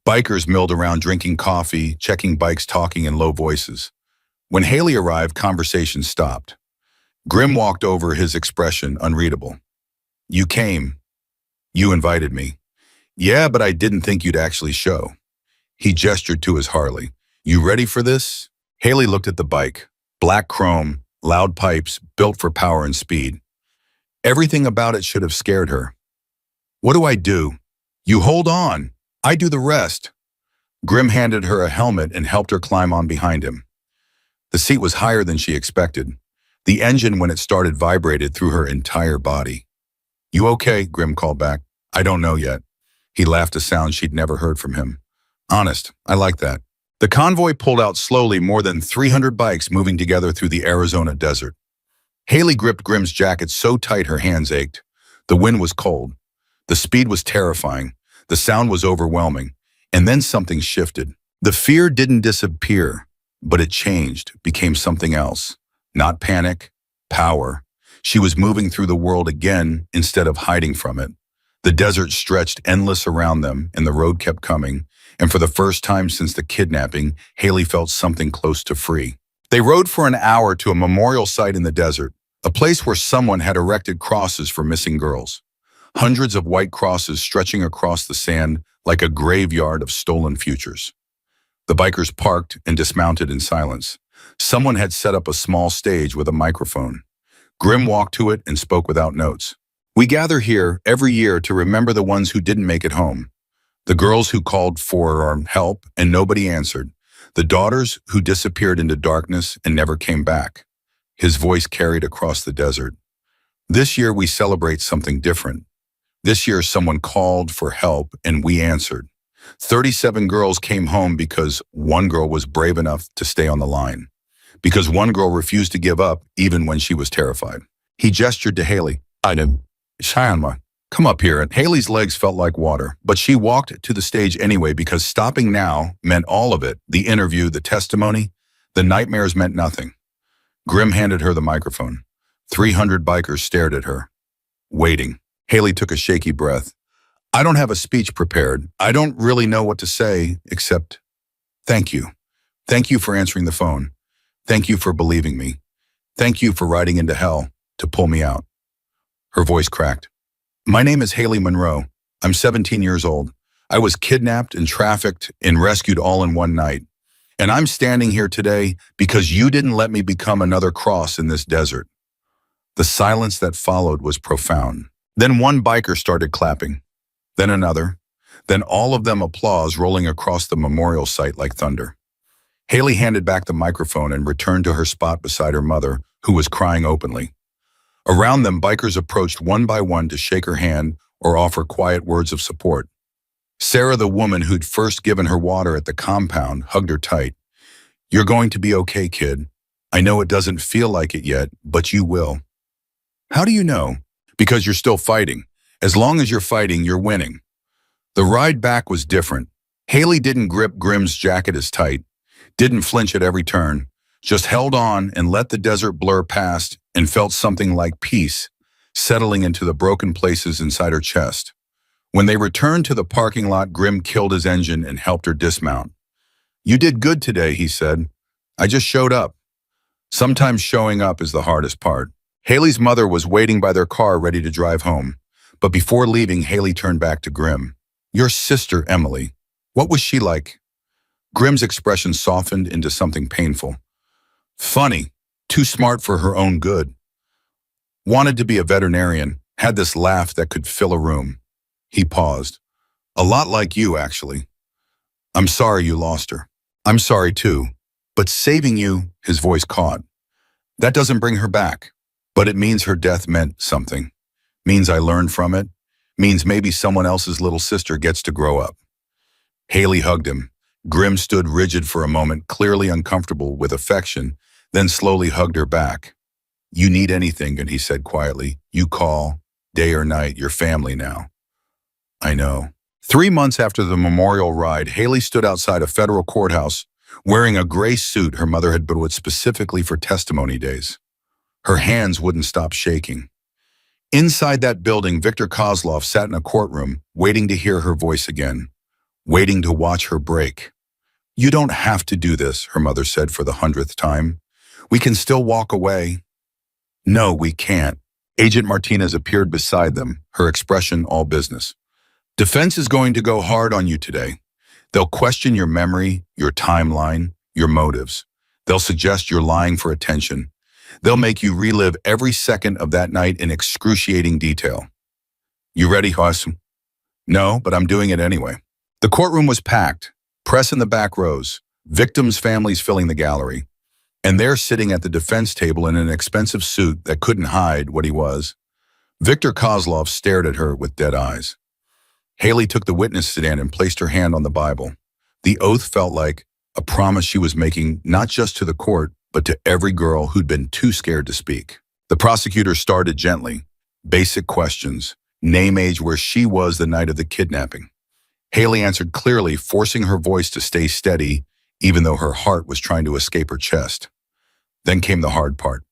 Bikers milled around drinking coffee, checking bikes, talking in low voices. When Hailey arrived, conversation stopped. Grim walked over, his expression unreadable. You came. You invited me. Yeah, but I didn't think you'd actually show. He gestured to his Harley. You ready for this? Hailey looked at the bike. Black chrome, loud pipes, built for power and speed. Everything about it should have scared her. What do I do? You hold on. I do the rest. Grim handed her a helmet and helped her climb on behind him. The seat was higher than she expected. The engine, when it started, vibrated through her entire body. You okay? Grim called back. I don't know yet. He laughed, a sound she'd never heard from him. Honest, I like that. The convoy pulled out slowly, more than 300 bikes moving together through the Arizona desert. Hailey gripped Grim's jacket so tight her hands ached. The wind was cold. The speed was terrifying. The sound was overwhelming. And then something shifted. The fear didn't disappear, but it changed, became something else. Not panic, power. She was moving through the world again instead of hiding from it. The desert stretched endless around them, and the road kept coming, and for the first time since the kidnapping, Hailey felt something close to free. They rode for an hour to a memorial site in the desert, a place where someone had erected crosses for missing girls. Hundreds of white crosses stretching across the sand like a graveyard of stolen futures. The bikers parked and dismounted in silence. Someone had set up a small stage with a microphone. Grim walked to it and spoke without notes. "We gather here every year to remember the ones who didn't make it home. The girls who called for help and nobody answered. The daughters who disappeared into darkness and never came back." His voice carried across the desert. "This year we celebrate something different. This year someone called for help and we answered. 37 girls came home because one girl was brave enough to stay on the line. Because one girl refused to give up even when she was terrified." He gestured to Hailey. "Shayanma, come up here." And Hailey's legs felt like water, but she walked to the stage anyway because stopping now meant all of it. The interview, the testimony, the nightmares meant nothing. Grim handed her the microphone. 300 bikers stared at her, waiting. Hailey took a shaky breath. "I don't have a speech prepared. I don't really know what to say, except thank you. Thank you for answering the phone. Thank you for believing me. Thank you for riding into hell to pull me out." Her voice cracked. "My name is Hailey Monroe. I'm 17 years old. I was kidnapped and trafficked and rescued all in one night. And I'm standing here today because you didn't let me become another cross in this desert." The silence that followed was profound. Then one biker started clapping. Then another. Then all of them applause rolling across the memorial site like thunder. Hailey handed back the microphone and returned to her spot beside her mother, who was crying openly. Around them, bikers approached one by one to shake her hand or offer quiet words of support. Sarah, the woman who'd first given her water at the compound, hugged her tight. "You're going to be okay, kid. I know it doesn't feel like it yet, but you will." "How do you know?" "Because you're still fighting. As long as you're fighting, you're winning." The ride back was different. Hailey didn't grip Grim's jacket as tight, didn't flinch at every turn, just held on and let the desert blur past and felt something like peace settling into the broken places inside her chest. When they returned to the parking lot, Grim killed his engine and helped her dismount. "You did good today," he said. "I just showed up." Sometimes showing up is the hardest part. Hailey's mother was waiting by their car ready to drive home. But before leaving, Hailey turned back to Grim. "Your sister, Emily, what was she like?" Grim's expression softened into something painful. "Funny, too smart for her own good. Wanted to be a veterinarian, had this laugh that could fill a room." He paused. "A lot like you, actually. I'm sorry you lost her." "I'm sorry too. But saving you," his voice caught. "That doesn't bring her back. But it means her death meant something. Means I learned from it. Means maybe someone else's little sister gets to grow up." Hailey hugged him. Grim stood rigid for a moment, clearly uncomfortable with affection, then slowly hugged her back. "You need anything," and he said quietly. "You call, day or night, you're family now." "I know." 3 months after the memorial ride, Hailey stood outside a federal courthouse wearing a gray suit her mother had bought specifically for testimony days. Her hands wouldn't stop shaking. Inside that building, Victor Kozlov sat in a courtroom, waiting to hear her voice again, waiting to watch her break. "You don't have to do this," her mother said for the 100th time. "We can still walk away." "No, we can't." Agent Martinez appeared beside them, her expression all business. "Defense is going to go hard on you today. They'll question your memory, your timeline, your motives. They'll suggest you're lying for attention. They'll make you relive every second of that night in excruciating detail. You ready, Hoss? "No, but I'm doing it anyway." The courtroom was packed, press in the back rows, victims' families filling the gallery. And there, sitting at the defense table in an expensive suit that couldn't hide what he was, Victor Kozlov stared at her with dead eyes. Hailey took the witness stand and placed her hand on the Bible. The oath felt like a promise she was making not just to the court, but to every girl who'd been too scared to speak. The prosecutor started gently. Basic questions. Name, age, where she was the night of the kidnapping. Hailey answered clearly, forcing her voice to stay steady, even though her heart was trying to escape her chest. Then came the hard part.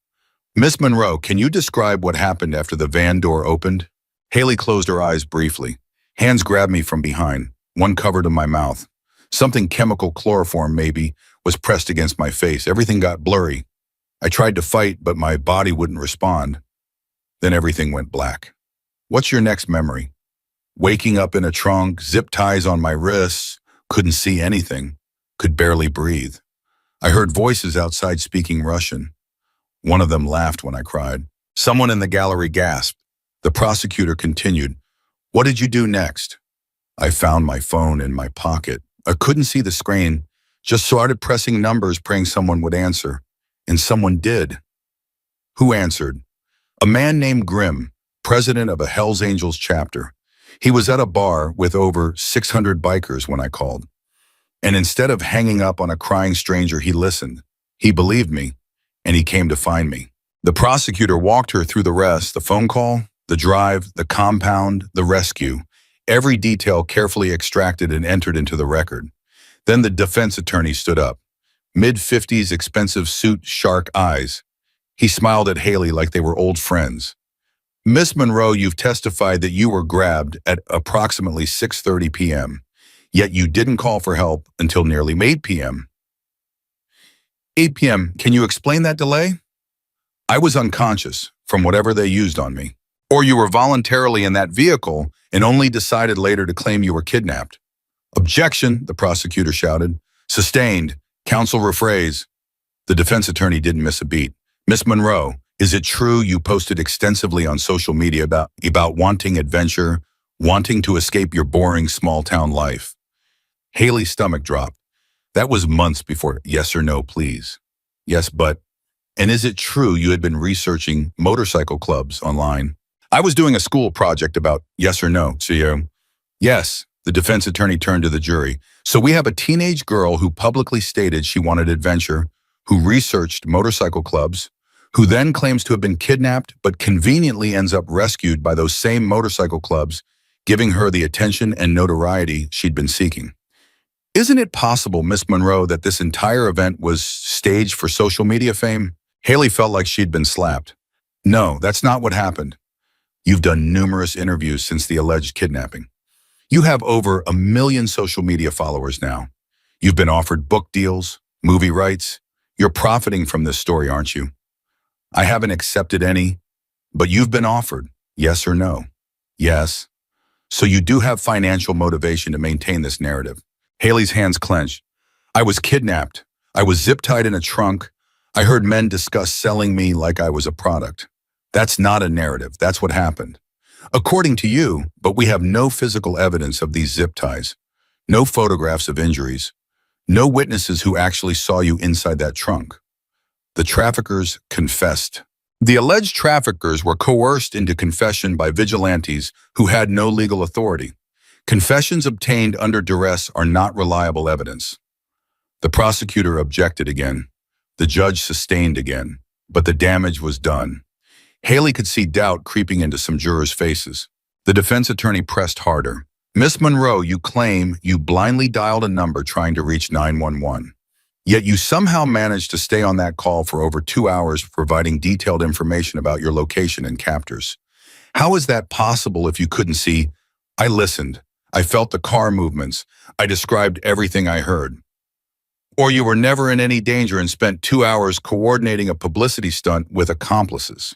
Miss Monroe, can you describe what happened after the van door opened? Hailey closed her eyes briefly. Hands grabbed me from behind, one covered in my mouth. Something chemical, chloroform maybe, was pressed against my face. Everything got blurry. I tried to fight, but my body wouldn't respond. Then everything went black. What's your next memory? Waking up in a trunk, zip ties on my wrists, couldn't see anything, could barely breathe. I heard voices outside speaking Russian. One of them laughed when I cried. Someone in the gallery gasped. The prosecutor continued, "What did you do next?" I found my phone in my pocket. I couldn't see the screen, just started pressing numbers praying someone would answer. And someone did. Who answered? A man named Grimm, president of a Hells Angels chapter. He was at a bar with over 600 bikers when I called. And instead of hanging up on a crying stranger, he listened. He believed me, and he came to find me. The prosecutor walked her through the rest, the phone call, the drive, the compound, the rescue, every detail carefully extracted and entered into the record. Then the defense attorney stood up. Mid-50s, expensive suit, shark eyes. He smiled at Hailey like they were old friends. Miss Monroe, you've testified that you were grabbed at approximately 6:30 p.m., yet you didn't call for help until nearly 8 p.m. 8 p.m., can you explain that delay? I was unconscious from whatever they used on me. Or you were voluntarily in that vehicle and only decided later to claim you were kidnapped. Objection, the prosecutor shouted. Sustained. Counsel rephrase. The defense attorney didn't miss a beat. Miss Monroe, is it true you posted extensively on social media about wanting adventure, wanting to escape your boring small-town life? Hailey's stomach dropped. That was months before yes or no, please. Yes, but. And is it true you had been researching motorcycle clubs online? I was doing a school project about yes or no, CEO. Yes, the defense attorney turned to the jury. So we have a teenage girl who publicly stated she wanted adventure, who researched motorcycle clubs, who then claims to have been kidnapped but conveniently ends up rescued by those same motorcycle clubs, giving her the attention and notoriety she'd been seeking. Isn't it possible, Miss Monroe, that this entire event was staged for social media fame? Hailey felt like she'd been slapped. No, that's not what happened. You've done numerous interviews since the alleged kidnapping. You have over 1 million social media followers now. You've been offered book deals, movie rights. You're profiting from this story, aren't you? I haven't accepted any, but you've been offered, yes or no? Yes. So you do have financial motivation to maintain this narrative. Hailey's hands clenched. I was kidnapped. I was zip-tied in a trunk. I heard men discuss selling me like I was a product. That's not a narrative. That's what happened. According to you, but we have no physical evidence of these zip ties, no photographs of injuries, no witnesses who actually saw you inside that trunk. The traffickers confessed. The alleged traffickers were coerced into confession by vigilantes who had no legal authority. Confessions obtained under duress are not reliable evidence. The prosecutor objected again. The judge sustained again, but the damage was done. Hailey could see doubt creeping into some jurors' faces. The defense attorney pressed harder. Miss Monroe, you claim you blindly dialed a number trying to reach 911. Yet you somehow managed to stay on that call for over 2 hours, providing detailed information about your location and captors. How is that possible if you couldn't see? I listened. I felt the car movements. I described everything I heard. Or you were never in any danger and spent 2 hours coordinating a publicity stunt with accomplices.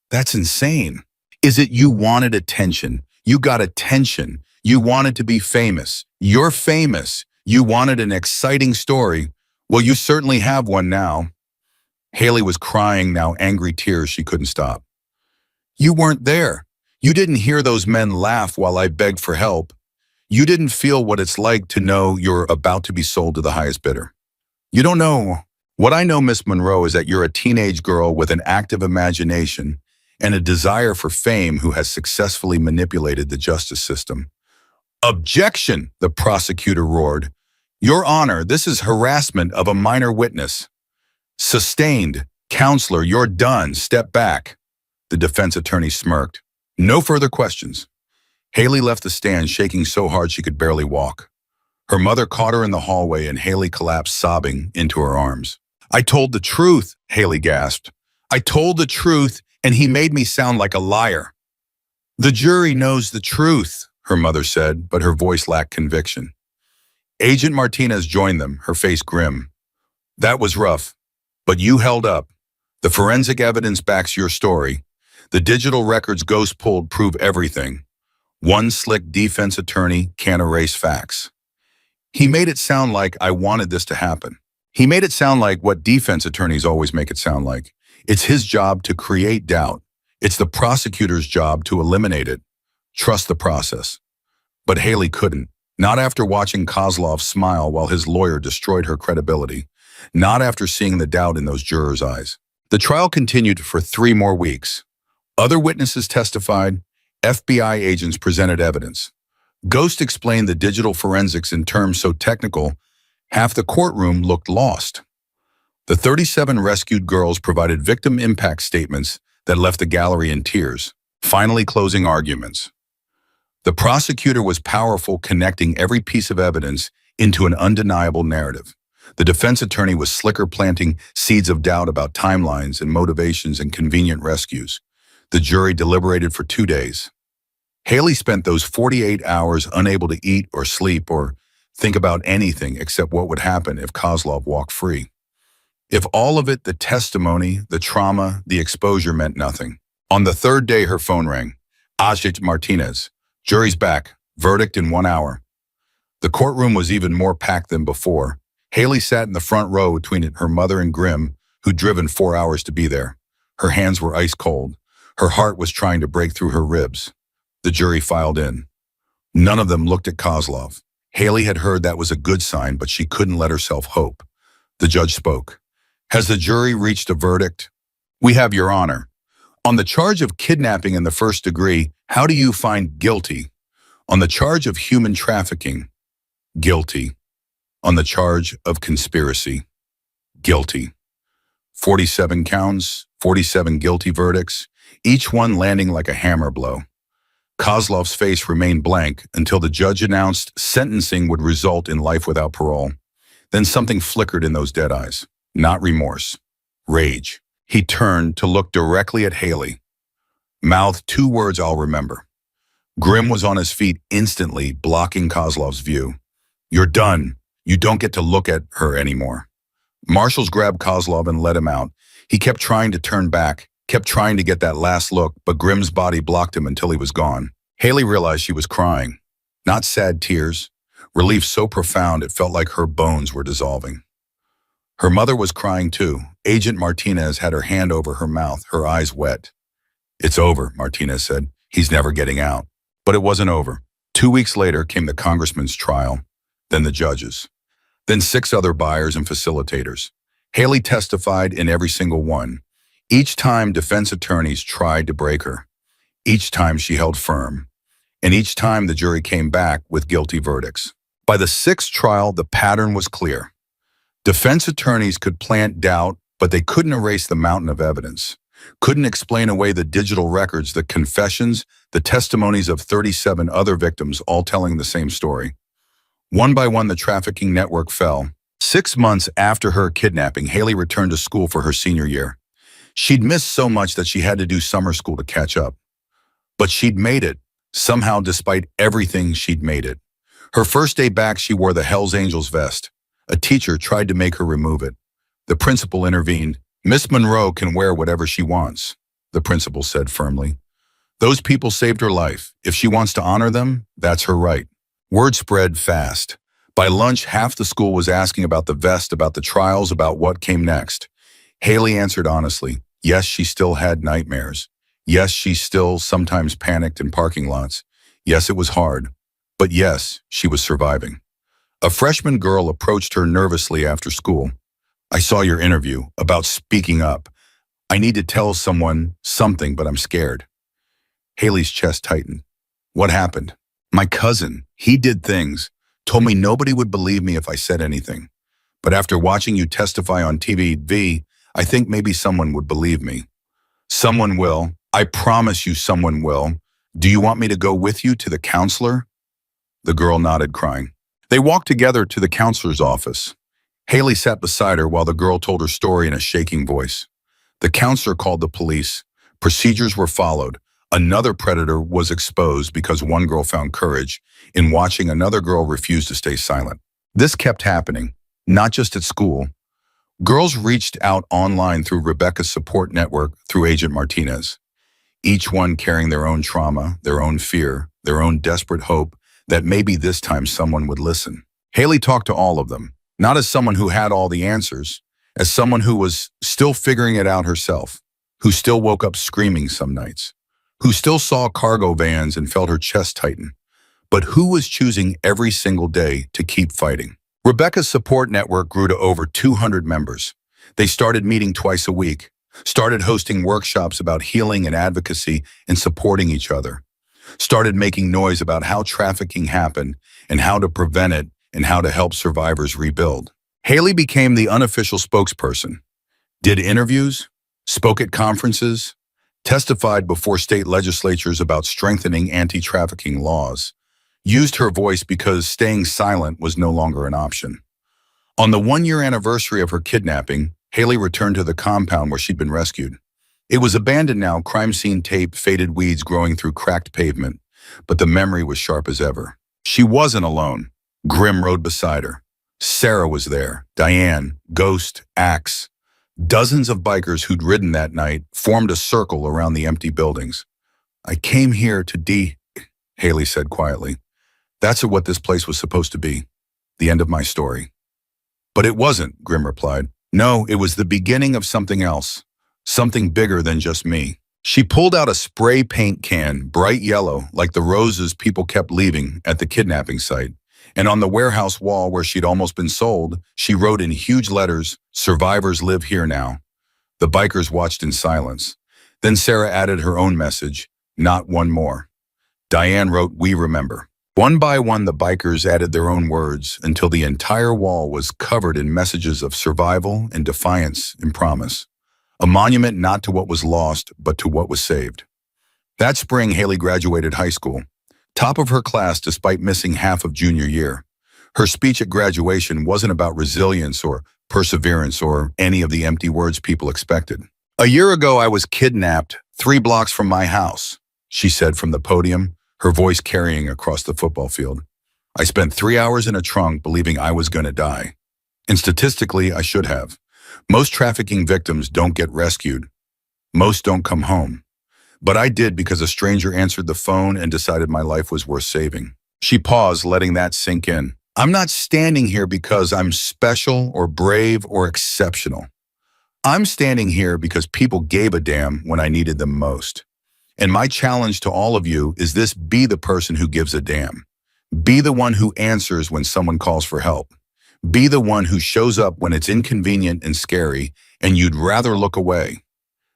That's insane. Is it you wanted attention? You got attention. You wanted to be famous. You're famous. You wanted an exciting story. Well, you certainly have one now. Hailey was crying now, angry tears she couldn't stop. You weren't there. You didn't hear those men laugh while I begged for help. You didn't feel what it's like to know you're about to be sold to the highest bidder. You don't know. What I know, Miss Monroe, is that you're a teenage girl with an active imagination and a desire for fame who has successfully manipulated the justice system. Objection, the prosecutor roared. Your Honor, this is harassment of a minor witness. Sustained. Counselor, you're done. Step back. The defense attorney smirked. No further questions. Hailey left the stand shaking so hard she could barely walk. Her mother caught her in the hallway and Hailey collapsed sobbing into her arms. "I told the truth," Hailey gasped. "I told the truth, and he made me sound like a liar." "The jury knows the truth," her mother said, but her voice lacked conviction. Agent Martinez joined them, her face grim. "That was rough, but you held up. The forensic evidence backs your story. The digital records Ghost pulled prove everything. One slick defense attorney can't erase facts." He made it sound like I wanted this to happen. He made it sound like what defense attorneys always make it sound like. It's his job to create doubt. It's the prosecutor's job to eliminate it. Trust the process. But Hailey couldn't. Not after watching Kozlov smile while his lawyer destroyed her credibility. Not after seeing the doubt in those jurors' eyes. The trial continued for 3 more weeks. Other witnesses testified. FBI agents presented evidence. Ghost explained the digital forensics in terms so technical, half the courtroom looked lost. The 37 rescued girls provided victim impact statements that left the gallery in tears, finally closing arguments. The prosecutor was powerful, connecting every piece of evidence into an undeniable narrative. The defense attorney was slicker, planting seeds of doubt about timelines and motivations and convenient rescues. The jury deliberated for 2 days. Hailey spent those 48 hours unable to eat or sleep or think about anything except what would happen if Kozlov walked free. If all of it, the testimony, the trauma, the exposure, meant nothing. On the 3rd day, her phone rang. Agent Martinez. "Jury's back. Verdict in 1 hour." The courtroom was even more packed than before. Hailey sat in the front row between her mother and Grim, who'd driven 4 hours to be there. Her hands were ice cold. Her heart was trying to break through her ribs. The jury filed in. None of them looked at Kozlov. Hailey had heard that was a good sign, but she couldn't let herself hope. The judge spoke. "Has the jury reached a verdict?" "We have, Your Honor. On the charge of kidnapping in the 1st degree, how do you find guilty? On the charge of human trafficking, guilty. On the charge of conspiracy, guilty." 47 counts, 47 guilty verdicts, each one landing like a hammer blow. Kozlov's face remained blank until the judge announced sentencing would result in life without parole. Then something flickered in those dead eyes. Not remorse. Rage. He turned to look directly at Hailey. Mouthed 2 words I'll remember. Grim was on his feet instantly, blocking Kozlov's view. "You're done. You don't get to look at her anymore." Marshals grabbed Kozlov and let him out. He kept trying to turn back, kept trying to get that last look, but Grim's body blocked him until he was gone. Hailey realized she was crying. Not sad tears. Relief so profound it felt like her bones were dissolving. Her mother was crying too. Agent Martinez had her hand over her mouth, her eyes wet. "It's over," Martinez said. "He's never getting out." But it wasn't over. 2 weeks later came the congressman's trial, then the judges, then 6 other buyers and facilitators. Hailey testified in every single one. Each time defense attorneys tried to break her. Each time she held firm. And each time the jury came back with guilty verdicts. By the 6th trial, the pattern was clear. Defense attorneys could plant doubt, but they couldn't erase the mountain of evidence. Couldn't explain away the digital records, the confessions, the testimonies of 37 other victims, all telling the same story. One by one, the trafficking network fell. 6 months after her kidnapping, Hailey returned to school for her senior year. She'd missed so much that she had to do summer school to catch up. But she'd made it. Somehow, despite everything, she'd made it. Her first day back, she wore the Hells Angels vest. A teacher tried to make her remove it. The principal intervened. "Miss Monroe can wear whatever she wants," the principal said firmly. "Those people saved her life. If she wants to honor them, that's her right." Word spread fast. By lunch, half the school was asking about the vest, about the trials, about what came next. Hailey answered honestly. Yes, she still had nightmares. Yes, she still sometimes panicked in parking lots. Yes, it was hard. But yes, she was surviving. A freshman girl approached her nervously after school. "I saw your interview about speaking up. I need to tell someone something, but I'm scared." Hailey's chest tightened. "What happened?" "My cousin. He did things. Told me nobody would believe me if I said anything. But after watching you testify on TV, I think maybe someone would believe me." "Someone will. I promise you someone will." Do you want me to go with you to the counselor? The girl nodded, crying. They walked together to the counselor's office. Hailey sat beside her while the girl told her story in a shaking voice. The counselor called the police. Procedures were followed. Another predator was exposed because one girl found courage in watching another girl refuse to stay silent. This kept happening, not just at school. Girls reached out online through Rebecca's support network through Agent Martinez, each one carrying their own trauma, their own fear, their own desperate hope that maybe this time someone would listen. Hailey talked to all of them, not as someone who had all the answers, as someone who was still figuring it out herself, who still woke up screaming some nights, who still saw cargo vans and felt her chest tighten, but who was choosing every single day to keep fighting. Rebecca's support network grew to over 200 members. They started meeting twice a week, started hosting workshops about healing and advocacy and supporting each other, started making noise about how trafficking happened and how to prevent it and how to help survivors rebuild. Hailey became the unofficial spokesperson, did interviews, spoke at conferences, testified before state legislatures about strengthening anti-trafficking laws, used her voice because staying silent was no longer an option. On the one-year anniversary of her kidnapping, Hailey returned to the compound where she'd been rescued. It was abandoned now, crime scene tape, faded weeds growing through cracked pavement, but the memory was sharp as ever. She wasn't alone. Grim rode beside her. Sarah was there, Diane, Ghost, Axe. Dozens of bikers who'd ridden that night formed a circle around the empty buildings. I came here to Hailey said quietly. That's what this place was supposed to be. The end of my story. But it wasn't, Grim replied. No, it was the beginning of something else. Something bigger than just me. She pulled out a spray paint can, bright yellow, like the roses people kept leaving at the kidnapping site. And on the warehouse wall where she'd almost been sold, she wrote in huge letters, "Survivors live here now." The bikers watched in silence. Then Sarah added her own message, "Not one more." Diane wrote, "We remember." One by one, the bikers added their own words until the entire wall was covered in messages of survival and defiance and promise. A monument not to what was lost, but to what was saved. That spring, Hailey graduated high school. Top of her class despite missing half of junior year. Her speech at graduation wasn't about resilience or perseverance or any of the empty words people expected. "A year ago, I was kidnapped 3 blocks from my house," she said from the podium, her voice carrying across the football field. "I spent 3 hours in a trunk believing I was going to die. And statistically, I should have. Most trafficking victims don't get rescued. Most don't come home. But I did because a stranger answered the phone and decided my life was worth saving." She paused, letting that sink in. "I'm not standing here because I'm special or brave or exceptional. I'm standing here because people gave a damn when I needed them most. And my challenge to all of you is this: be the person who gives a damn. Be the one who answers when someone calls for help. Be the one who shows up when it's inconvenient and scary and you'd rather look away.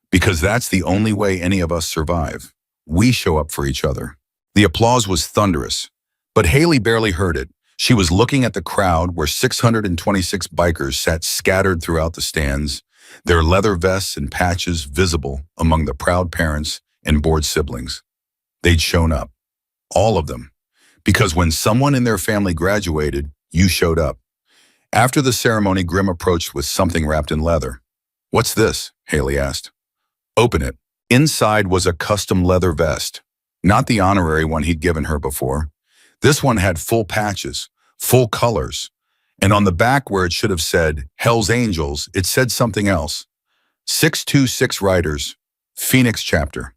Because that's the only way any of us survive. We show up for each other." The applause was thunderous, but Hailey barely heard it. She was looking at the crowd where 626 bikers sat scattered throughout the stands, their leather vests and patches visible among the proud parents and bored siblings. They'd shown up. All of them. Because when someone in their family graduated, you showed up. After the ceremony, Grim approached with something wrapped in leather. "What's this?" Hailey asked. "Open it." Inside was a custom leather vest, not the honorary one he'd given her before. This one had full patches, full colors, and on the back where it should have said Hell's Angels, it said something else. 626 Riders, Phoenix Chapter.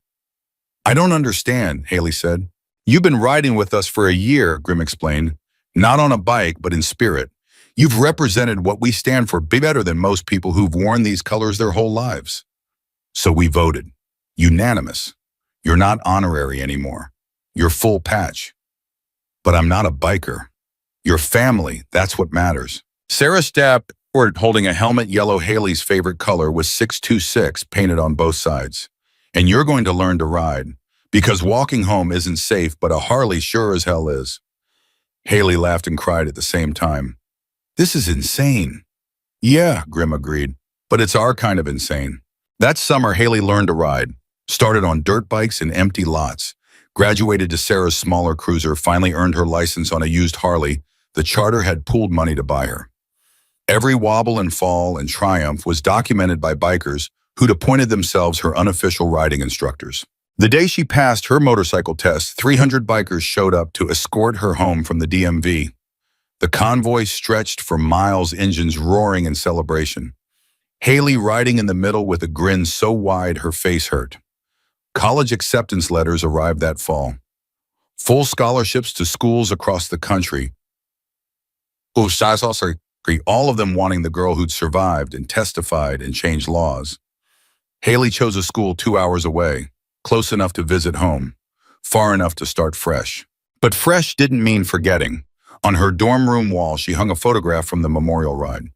"I don't understand," Hailey said. "You've been riding with us for a year," Grim explained. "Not on a bike, but in spirit. You've represented what we stand for better than most people who've worn these colors their whole lives. So we voted. Unanimous. You're not honorary anymore. You're full patch. But I'm not a biker. You're family, that's what matters." Sarah stepped forward holding a helmet yellow. Hailey's favorite color was 626 painted on both sides. "And you're going to learn to ride, because walking home isn't safe, but a Harley sure as hell is." Hailey laughed and cried at the same time. "This is insane." "Yeah," Grim agreed, "but it's our kind of insane." That summer, Hailey learned to ride, started on dirt bikes in empty lots, Graduated to Sarah's smaller cruiser, finally earned her license on a used Harley. The charter had pooled money to buy her. Every wobble and fall and triumph was documented by bikers who'd appointed themselves her unofficial riding instructors. The day she passed her motorcycle test, 300 bikers showed up to escort her home from the DMV. The convoy stretched for miles, engines roaring in celebration. Hailey riding in the middle with a grin so wide her face hurt. College acceptance letters arrived that fall. Full scholarships to schools across the country. All of them wanting the girl who'd survived and testified and changed laws. Hailey chose a school 2 hours away, close enough to visit home, far enough to start fresh. But fresh didn't mean forgetting. On her dorm room wall, she hung a photograph from the memorial ride.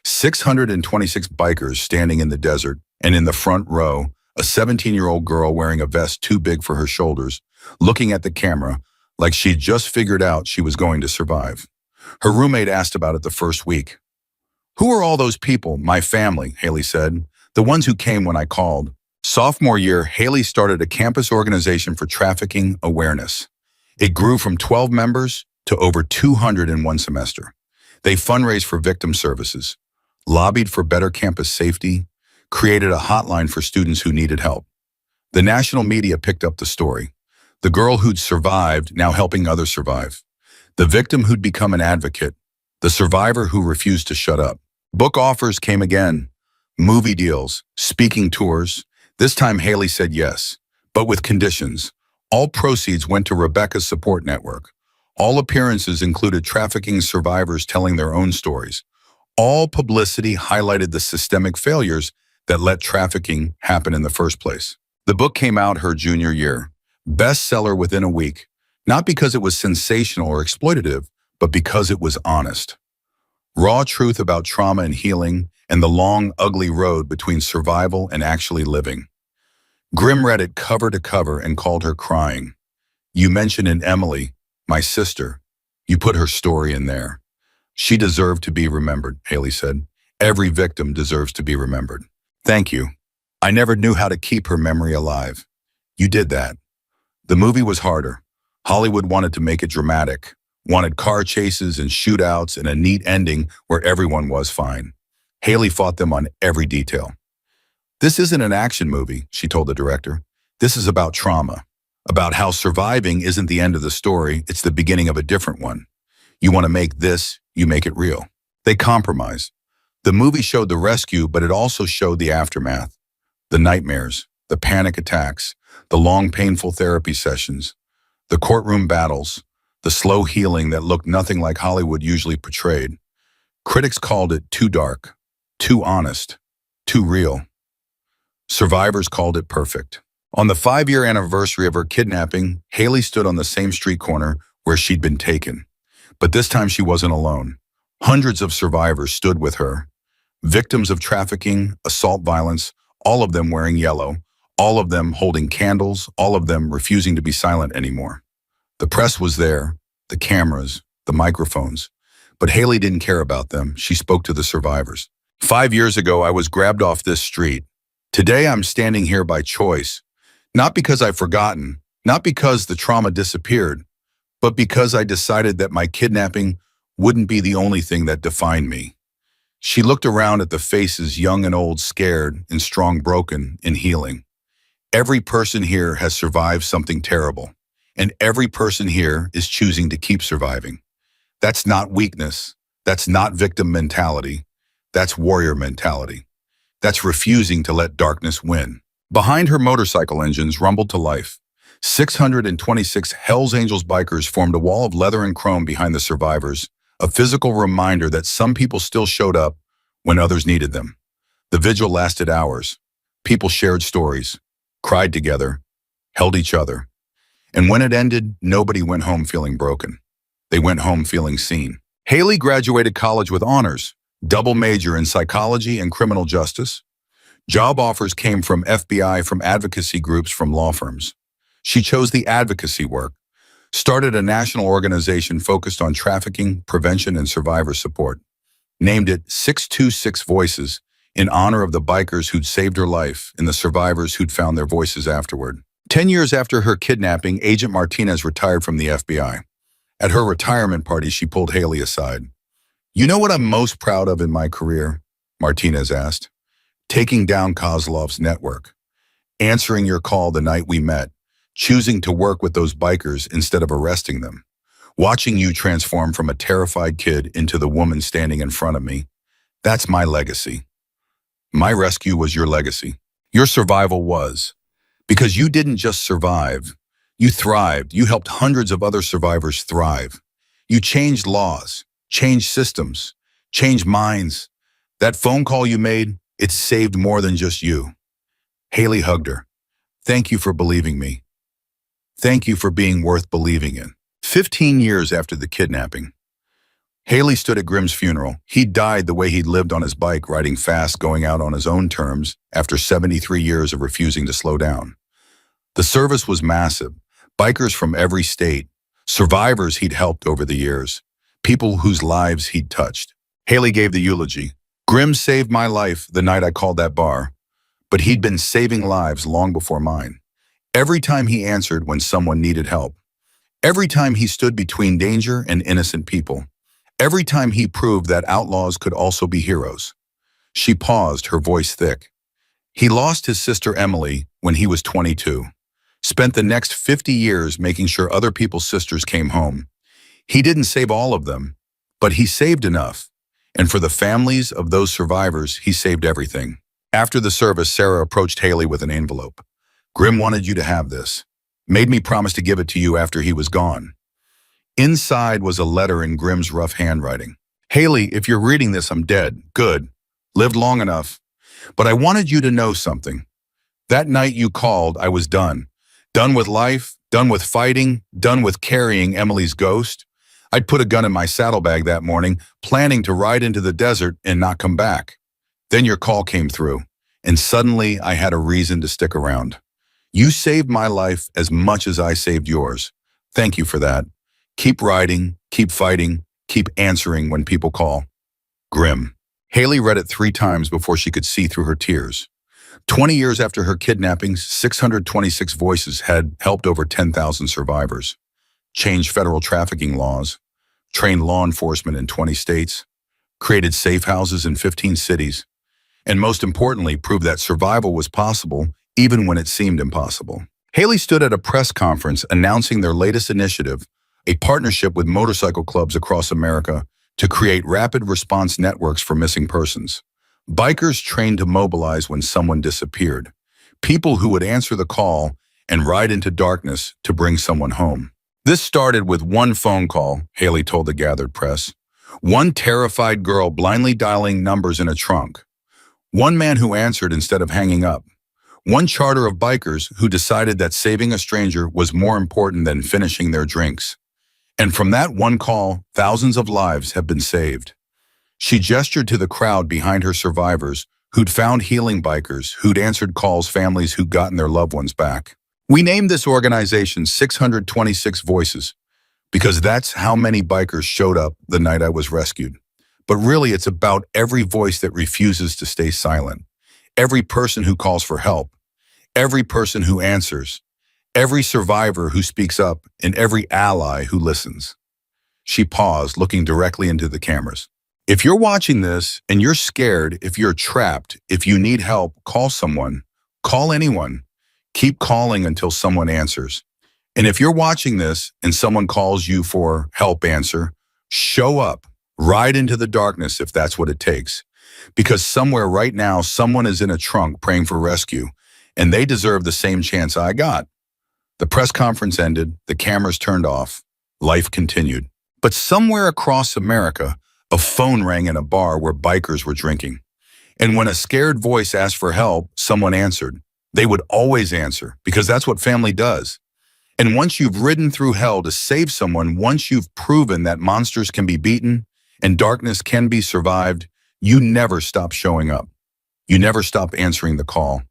626 bikers standing in the desert, and in the front row, a 17-year-old girl wearing a vest too big for her shoulders, looking at the camera like she'd just figured out she was going to survive. Her roommate asked about it the first week. "Who are all those people?" "My family," Hailey said. "The ones who came when I called." Sophomore year, Hailey started a campus organization for trafficking awareness. It grew from 12 members to over 200 in one semester. They fundraised for victim services, lobbied for better campus safety, created a hotline for students who needed help. The national media picked up the story. The girl who'd survived now helping others survive. The victim who'd become an advocate. The survivor who refused to shut up. Book offers came again. Movie deals, speaking tours. This time Hailey said yes, but with conditions. All proceeds went to Rebecca's support network. All appearances included trafficking survivors telling their own stories. All publicity highlighted the systemic failures that let trafficking happen in the first place. The book came out her junior year. Bestseller within a week, not because it was sensational or exploitative, but because it was honest. Raw truth about trauma and healing and the long, ugly road between survival and actually living. Grimm read it cover to cover and called her crying. "You mentioned in Emily, my sister. You put her story in there. She deserved to be remembered," Hailey said. "Every victim deserves to be remembered." "Thank you. I never knew how to keep her memory alive. You did that." The movie was harder. Hollywood wanted to make it dramatic, wanted car chases and shootouts and a neat ending where everyone was fine. Hailey fought them on every detail. "This isn't an action movie," she told the director. "This is about trauma, about how surviving isn't the end of the story, it's the beginning of a different one. You want to make this, you make it real." They compromised. The movie showed the rescue, but it also showed the aftermath. The nightmares, the panic attacks, the long painful therapy sessions, the courtroom battles, the slow healing that looked nothing like Hollywood usually portrayed. Critics called it too dark, too honest, too real. Survivors called it perfect. On the 5-year anniversary of her kidnapping, Hailey stood on the same street corner where she'd been taken. But this time she wasn't alone. Hundreds of survivors stood with her. Victims of trafficking, assault violence, all of them wearing yellow, all of them holding candles, all of them refusing to be silent anymore. The press was there, the cameras, the microphones. But Hailey didn't care about them. She spoke to the survivors. 5 years ago, I was grabbed off this street. Today, I'm standing here by choice. Not because I've forgotten, not because the trauma disappeared, but because I decided that my kidnapping wouldn't be the only thing that defined me. She looked around at the faces, young and old, scared and strong, broken and healing. Every person here has survived something terrible, and every person here is choosing to keep surviving. That's not weakness. That's not victim mentality. That's warrior mentality. That's refusing to let darkness win. Behind her, motorcycle engines rumbled to life. 626 Hells Angels bikers formed a wall of leather and chrome behind the survivors, a physical reminder that some people still showed up when others needed them. The vigil lasted hours. People shared stories, cried together, held each other. And when it ended, nobody went home feeling broken. They went home feeling seen. Hailey graduated college with honors, double major in psychology and criminal justice. Job offers came from FBI, from advocacy groups, from law firms. She chose the advocacy work, started a national organization focused on trafficking, prevention, and survivor support. Named it 626 Voices in honor of the bikers who'd saved her life and the survivors who'd found their voices afterward. 10 years after her kidnapping, Agent Martinez retired from the FBI. At her retirement party, she pulled Hailey aside. "You know what I'm most proud of in my career?" Martinez asked. "Taking down Kozlov's network, answering your call the night we met, choosing to work with those bikers instead of arresting them, watching you transform from a terrified kid into the woman standing in front of me. That's my legacy. My rescue was your legacy. Your survival was. Because you didn't just survive. You thrived. You helped hundreds of other survivors thrive. You changed laws, changed systems, changed minds. That phone call you made, it saved more than just you." Hailey hugged her. "Thank you for believing me. Thank you for being worth believing in." 15 years after the kidnapping, Hailey stood at Grim's funeral. He died the way he'd lived on his bike, riding fast, going out on his own terms after 73 years of refusing to slow down. The service was massive. Bikers from every state, survivors he'd helped over the years, people whose lives he'd touched. Hailey gave the eulogy. "Grim saved my life the night I called that bar, but he'd been saving lives long before mine. Every time he answered when someone needed help. Every time he stood between danger and innocent people. Every time he proved that outlaws could also be heroes." She paused, her voice thick. "He lost his sister Emily when he was 22. Spent the next 50 years making sure other people's sisters came home. He didn't save all of them, but he saved enough. And for the families of those survivors, he saved everything." After the service, Sarah approached Hailey with an envelope. "Grim wanted you to have this. Made me promise to give it to you after he was gone." Inside was a letter in Grim's rough handwriting. "Hailey, if you're reading this, I'm dead. Good. Lived long enough. But I wanted you to know something. That night you called, I was done. Done with life, done with fighting, done with carrying Emily's ghost. I'd put a gun in my saddlebag that morning, planning to ride into the desert and not come back. Then your call came through, and suddenly I had a reason to stick around. You saved my life as much as I saved yours. Thank you for that. Keep riding, keep fighting, keep answering when people call. Grim." Hailey read it 3 times before she could see through her tears. 20 years after her kidnapping, 626 voices had helped over 10,000 survivors, changed federal trafficking laws, trained law enforcement in 20 states, created safe houses in 15 cities, and most importantly, proved that survival was possible even when it seemed impossible. Hailey stood at a press conference announcing their latest initiative, a partnership with motorcycle clubs across America to create rapid response networks for missing persons. Bikers trained to mobilize when someone disappeared. People who would answer the call and ride into darkness to bring someone home. This started with one phone call, Hailey told the gathered press. One terrified girl blindly dialing numbers in a trunk. One man who answered instead of hanging up. One charter of bikers who decided that saving a stranger was more important than finishing their drinks. And from that one call, thousands of lives have been saved. She gestured to the crowd behind her survivors who'd found healing bikers, who'd answered calls, families who'd gotten their loved ones back. We named this organization 626 Voices because that's how many bikers showed up the night I was rescued. But really, it's about every voice that refuses to stay silent, every person who calls for help, every person who answers, every survivor who speaks up, and every ally who listens. She paused, looking directly into the cameras. If you're watching this and you're scared, if you're trapped, if you need help, call someone. Call anyone. Keep calling until someone answers. And if you're watching this and someone calls you for help, answer. Show up. Ride into the darkness if that's what it takes. Because somewhere right now, someone is in a trunk praying for rescue, and they deserve the same chance I got. The press conference ended, the cameras turned off, life continued. But somewhere across America, a phone rang in a bar where bikers were drinking. And when a scared voice asked for help, someone answered. They would always answer, because that's what family does. And once you've ridden through hell to save someone, once you've proven that monsters can be beaten and darkness can be survived, you never stop showing up. You never stop answering the call.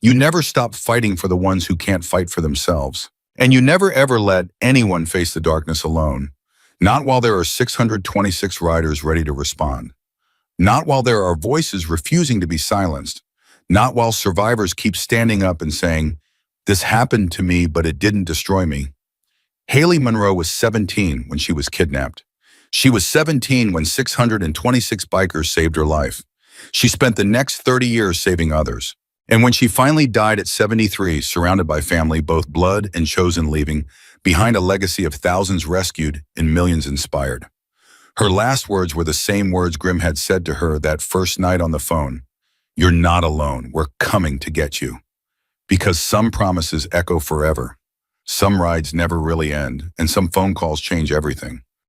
You never stop fighting for the ones who can't fight for themselves. And you never ever let anyone face the darkness alone. Not while there are 626 riders ready to respond. Not while there are voices refusing to be silenced. Not while survivors keep standing up and saying, This happened to me, but it didn't destroy me. Hailey Monroe was 17 when she was kidnapped. She was 17 when 626 bikers saved her life. She spent the next 30 years saving others. And when she finally died at 73, surrounded by family, both blood and chosen, leaving behind a legacy of thousands rescued and millions inspired. Her last words were the same words Grimm had said to her that first night on the phone. "You're not alone. We're coming to get you." Because some promises echo forever. Some rides never really end, and some phone calls change everything.